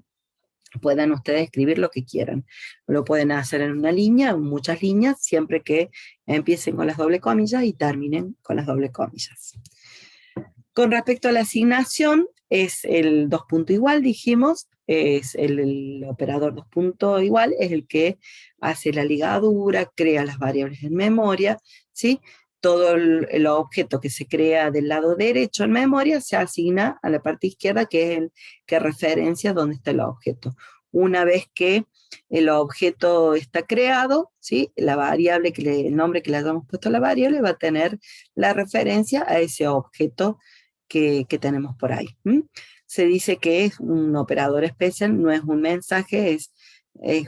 puedan ustedes escribir lo que quieran. Lo pueden hacer en una línea, en muchas líneas, siempre que empiecen con las doble comillas y terminen con las doble comillas. Con respecto a la asignación, es el dos punto igual, dijimos, es el operador dos punto igual, es el que hace la ligadura, crea las variables en memoria, ¿sí? Todo el objeto que se crea del lado derecho en memoria se asigna a la parte izquierda, que es el que referencia dónde está el objeto. Una vez que el objeto está creado, ¿sí? La variable, el nombre que le hayamos puesto a la variable va a tener la referencia a ese objeto que tenemos por ahí. Se dice que es un operador especial, no es un mensaje, es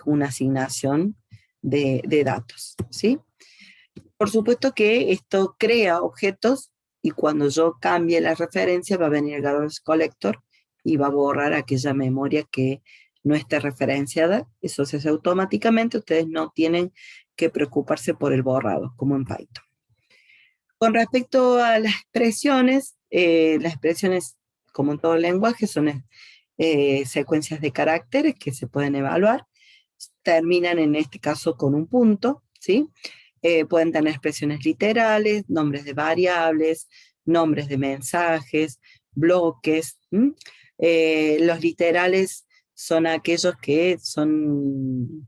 una asignación de datos, ¿sí? Por supuesto que esto crea objetos y cuando yo cambie la referencia va a venir el garbage collector y va a borrar aquella memoria que no esté referenciada. Eso se hace automáticamente, ustedes no tienen que preocuparse por el borrado, como en Python. Con respecto a las expresiones, como en todo lenguaje, son secuencias de caracteres que se pueden evaluar, terminan en este caso con un punto, ¿sí? Pueden tener expresiones literales, nombres de variables, nombres de mensajes, bloques. Los literales son aquellos que son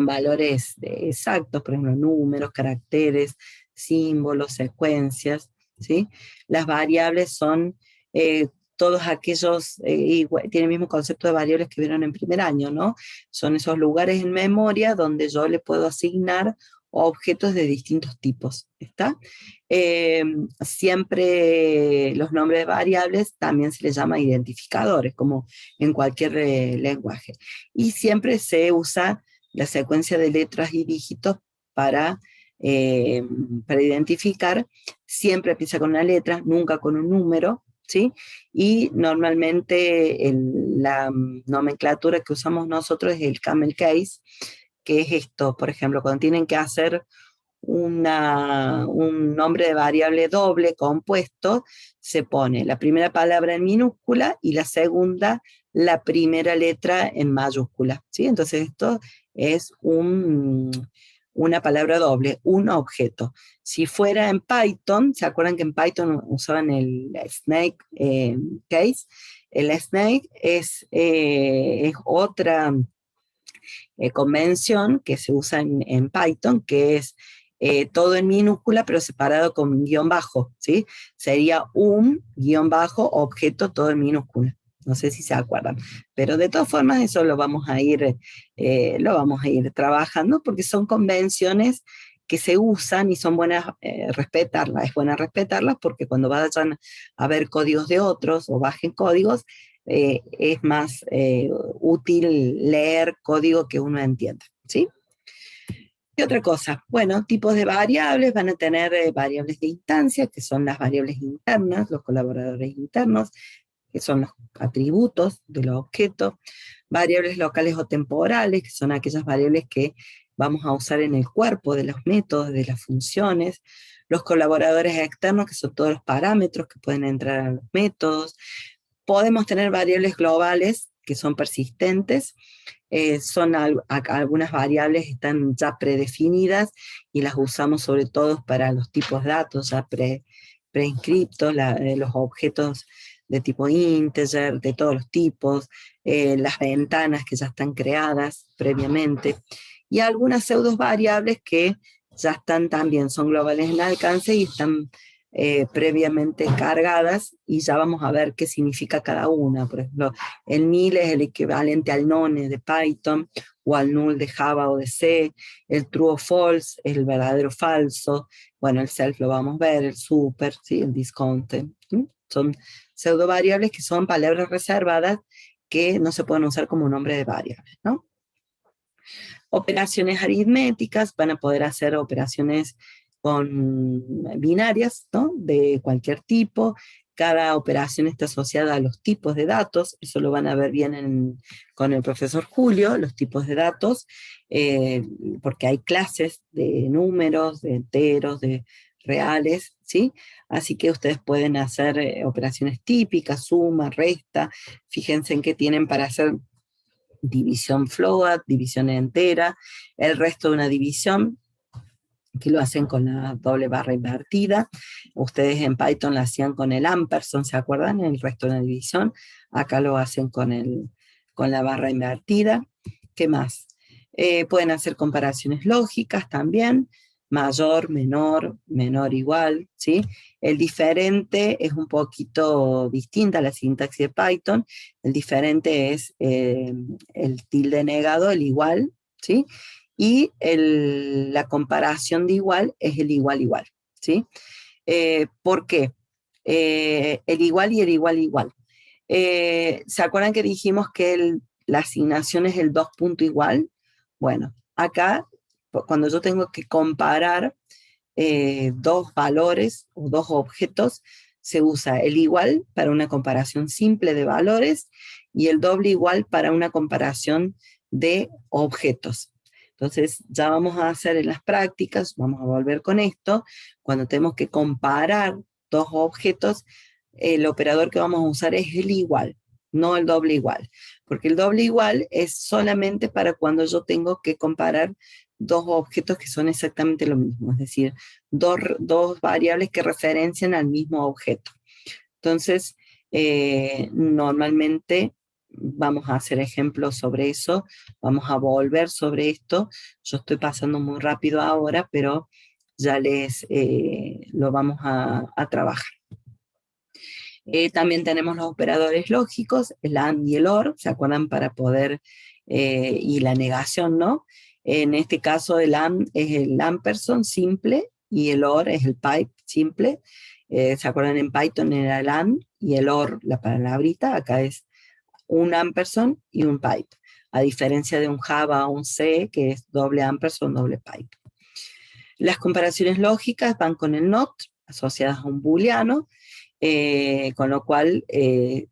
valores exactos, por ejemplo, números, caracteres, símbolos, secuencias, ¿sí? Las variables son todos aquellos, tiene el mismo concepto de variables que vieron en primer año, ¿no? Son esos lugares en memoria donde yo le puedo asignar objetos de distintos tipos, ¿está? Siempre los nombres de variables también se les llama identificadores, como en cualquier lenguaje. Y siempre se usa la secuencia de letras y dígitos para identificar. Siempre empieza con una letra, nunca con un número, ¿sí? Y normalmente la nomenclatura que usamos nosotros es el camel case, que es esto, por ejemplo, cuando tienen que hacer un nombre de variable doble compuesto, se pone la primera palabra en minúscula y la segunda, la primera letra en mayúscula, ¿sí? Entonces esto es una palabra doble, un objeto. Si fuera en Python, ¿se acuerdan que en Python usaban el snake case? El snake es otra convención que se usa en Python, que es todo en minúscula, pero separado con un guión bajo, ¿sí? Sería un guión bajo objeto todo en minúscula. No sé si se acuerdan. Pero de todas formas eso lo vamos a ir trabajando porque son convenciones que se usan y son buenas respetarlas. Es buena respetarlas porque cuando vayan a ver códigos de otros o bajen códigos, es más útil leer código que uno entienda, ¿sí? ¿Qué otra cosa? Bueno, tipos de variables, van a tener variables de instancia, que son las variables internas, los colaboradores internos, que son los atributos de los objetos, variables locales o temporales, que son aquellas variables que vamos a usar en el cuerpo de los métodos, de las funciones, los colaboradores externos, que son todos los parámetros que pueden entrar a los métodos. Podemos tener variables globales, que son persistentes, algunas variables están ya predefinidas y las usamos sobre todo para los tipos de datos ya preinscriptos, los objetos de tipo integer, de todos los tipos, las ventanas que ya están creadas previamente, y algunas pseudo variables que ya están también, son globales en alcance y están previamente cargadas, y ya vamos a ver qué significa cada una. Por ejemplo, el nil es el equivalente al none de Python, o al null de Java o de C, el true o false es el verdadero falso, bueno, el self lo vamos a ver, el super, ¿sí? El discontent, ¿sí? Son pseudo variables que son palabras reservadas que no se pueden usar como nombre de variables, ¿no? Operaciones aritméticas, van a poder hacer operaciones con binarias, ¿no? De cualquier tipo. Cada operación está asociada a los tipos de datos, eso lo van a ver bien con el profesor Julio, los tipos de datos, porque hay clases de números, de enteros, de reales, ¿sí? Así que ustedes pueden hacer operaciones típicas, suma, resta, fíjense en qué tienen para hacer división float, división entera, el resto de una división, que lo hacen con la doble barra invertida. Ustedes en Python la hacían con el ampersand, ¿se acuerdan? El resto de la división. Acá lo hacen con la barra invertida. ¿Qué más? Pueden hacer comparaciones lógicas también, mayor, menor, menor, igual, ¿sí? El diferente es un poquito distinta a la sintaxis de Python. El diferente es el tilde negado, el igual, ¿sí? Y la comparación de igual es el igual igual, ¿sí? ¿Por qué? El igual y el igual igual. ¿Se acuerdan que dijimos que la asignación es el 2 punto igual? Bueno, acá, cuando yo tengo que comparar dos valores o dos objetos, se usa el igual para una comparación simple de valores y el doble igual para una comparación de objetos. Entonces ya vamos a hacer en las prácticas, vamos a volver con esto, cuando tenemos que comparar dos objetos, el operador que vamos a usar es el igual, no el doble igual, porque el doble igual es solamente para cuando yo tengo que comparar dos objetos que son exactamente lo mismo, es decir, dos variables que referencian al mismo objeto. Entonces, normalmente vamos a hacer ejemplos sobre eso, vamos a volver sobre esto. Yo estoy pasando muy rápido ahora, pero ya lo vamos a trabajar. También tenemos los operadores lógicos, el AND y el OR, ¿se acuerdan? Para poder, y la negación, ¿no? En este caso el AND es el ampersand simple y el OR es el pipe simple. ¿Se acuerdan? En Python era el AND y el OR, la palabrita, acá es un ampersand y un pipe, a diferencia de un Java o un C, que es doble ampersand, doble pipe. Las comparaciones lógicas van con el NOT, asociadas a un booleano, con lo cual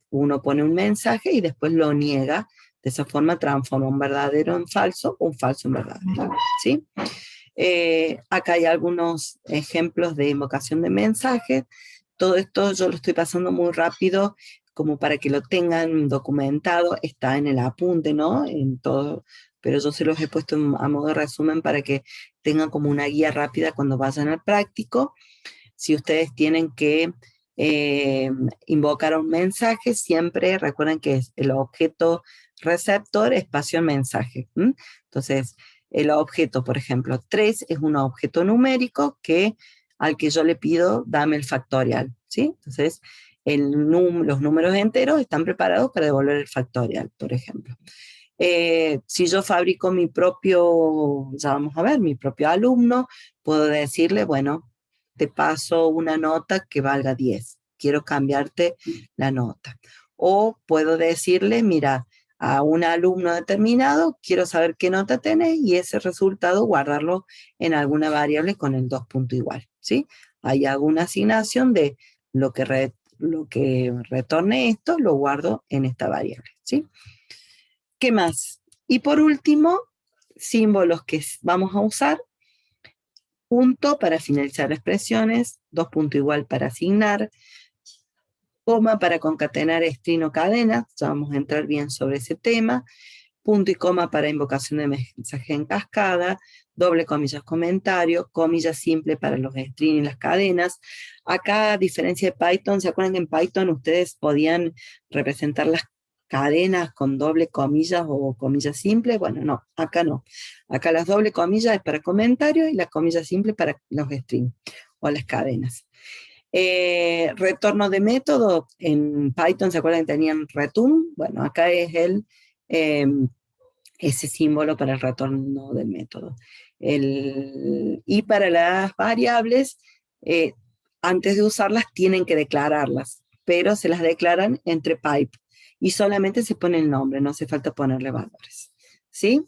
uno pone un mensaje y después lo niega. De esa forma transforma un verdadero en falso, un falso en verdadero, ¿sí? Acá hay algunos ejemplos de invocación de mensajes. Todo esto yo lo estoy pasando muy rápido, como para que lo tengan documentado, está en el apunte, ¿no? En todo, pero yo se los he puesto a modo de resumen para que tengan como una guía rápida cuando vayan al práctico. Si ustedes tienen que invocar un mensaje, siempre recuerden que es el objeto receptor, espacio mensaje. Entonces, el objeto, por ejemplo, 3 es un objeto numérico al que yo le pido, dame el factorial, ¿sí? Entonces, los números enteros están preparados para devolver el factorial, por ejemplo. Si yo fabrico mi propio, ya vamos a ver, mi propio alumno, puedo decirle, bueno, te paso una nota que valga 10, quiero cambiarte la nota. O puedo decirle, mira, a un alumno determinado, quiero saber qué nota tenés y ese resultado guardarlo en alguna variable con el 2 punto igual, ¿sí? Ahí hago una asignación de lo que retorne esto, lo guardo en esta variable, ¿sí? ¿Qué más? Y por último, símbolos que vamos a usar. Punto para finalizar expresiones, 2 puntos igual para asignar, coma para concatenar string o cadenas, ya vamos a entrar bien sobre ese tema, punto y coma para invocación de mensaje en cascada, doble comillas comentario, comillas simple para los strings y las cadenas. Acá, a diferencia de Python, ¿se acuerdan que en Python ustedes podían representar las cadenas con doble comillas o comillas simples? Bueno, no, acá no. Acá las doble comillas es para comentarios y la comilla simple para los strings o las cadenas. Retorno de método, en Python, ¿se acuerdan que tenían return? Bueno, acá es ese símbolo para el retorno del método. Y para las variables, antes de usarlas tienen que declararlas, pero se las declaran entre pipe, y solamente se pone el nombre, no hace falta ponerle valores, ¿sí?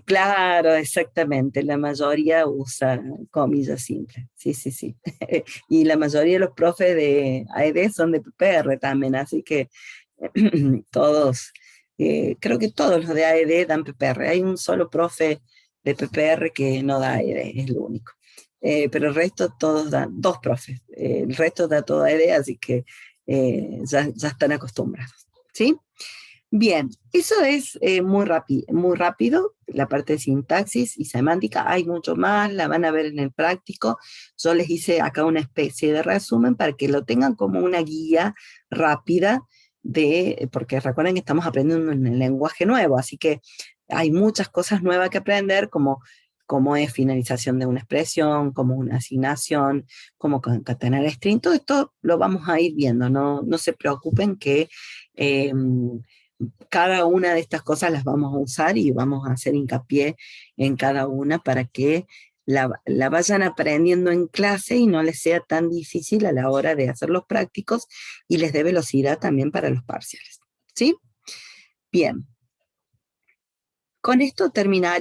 Claro, exactamente, la mayoría usa comillas simples, sí, sí, sí. Y la mayoría de los profes de AED son de PPR también, así que todos, creo que todos los de AED dan PPR. Hay un solo profe de PPR que no da AED, es lo único. Pero el resto todos dan, dos profes, el resto da todo AED, así que ya están acostumbrados, ¿sí? Bien, eso es muy rápido, la parte de sintaxis y semántica. Hay mucho más, la van a ver en el práctico. Yo les hice acá una especie de resumen para que lo tengan como una guía rápida, porque recuerden que estamos aprendiendo un lenguaje nuevo, así que hay muchas cosas nuevas que aprender, como es finalización de una expresión, como una asignación, como concatenar string. Todo esto lo vamos a ir viendo, no se preocupen que cada una de estas cosas las vamos a usar y vamos a hacer hincapié en cada una para que la vayan aprendiendo en clase y no les sea tan difícil a la hora de hacer los prácticos y les dé velocidad también para los parciales, ¿sí? Bien. Con esto terminaría.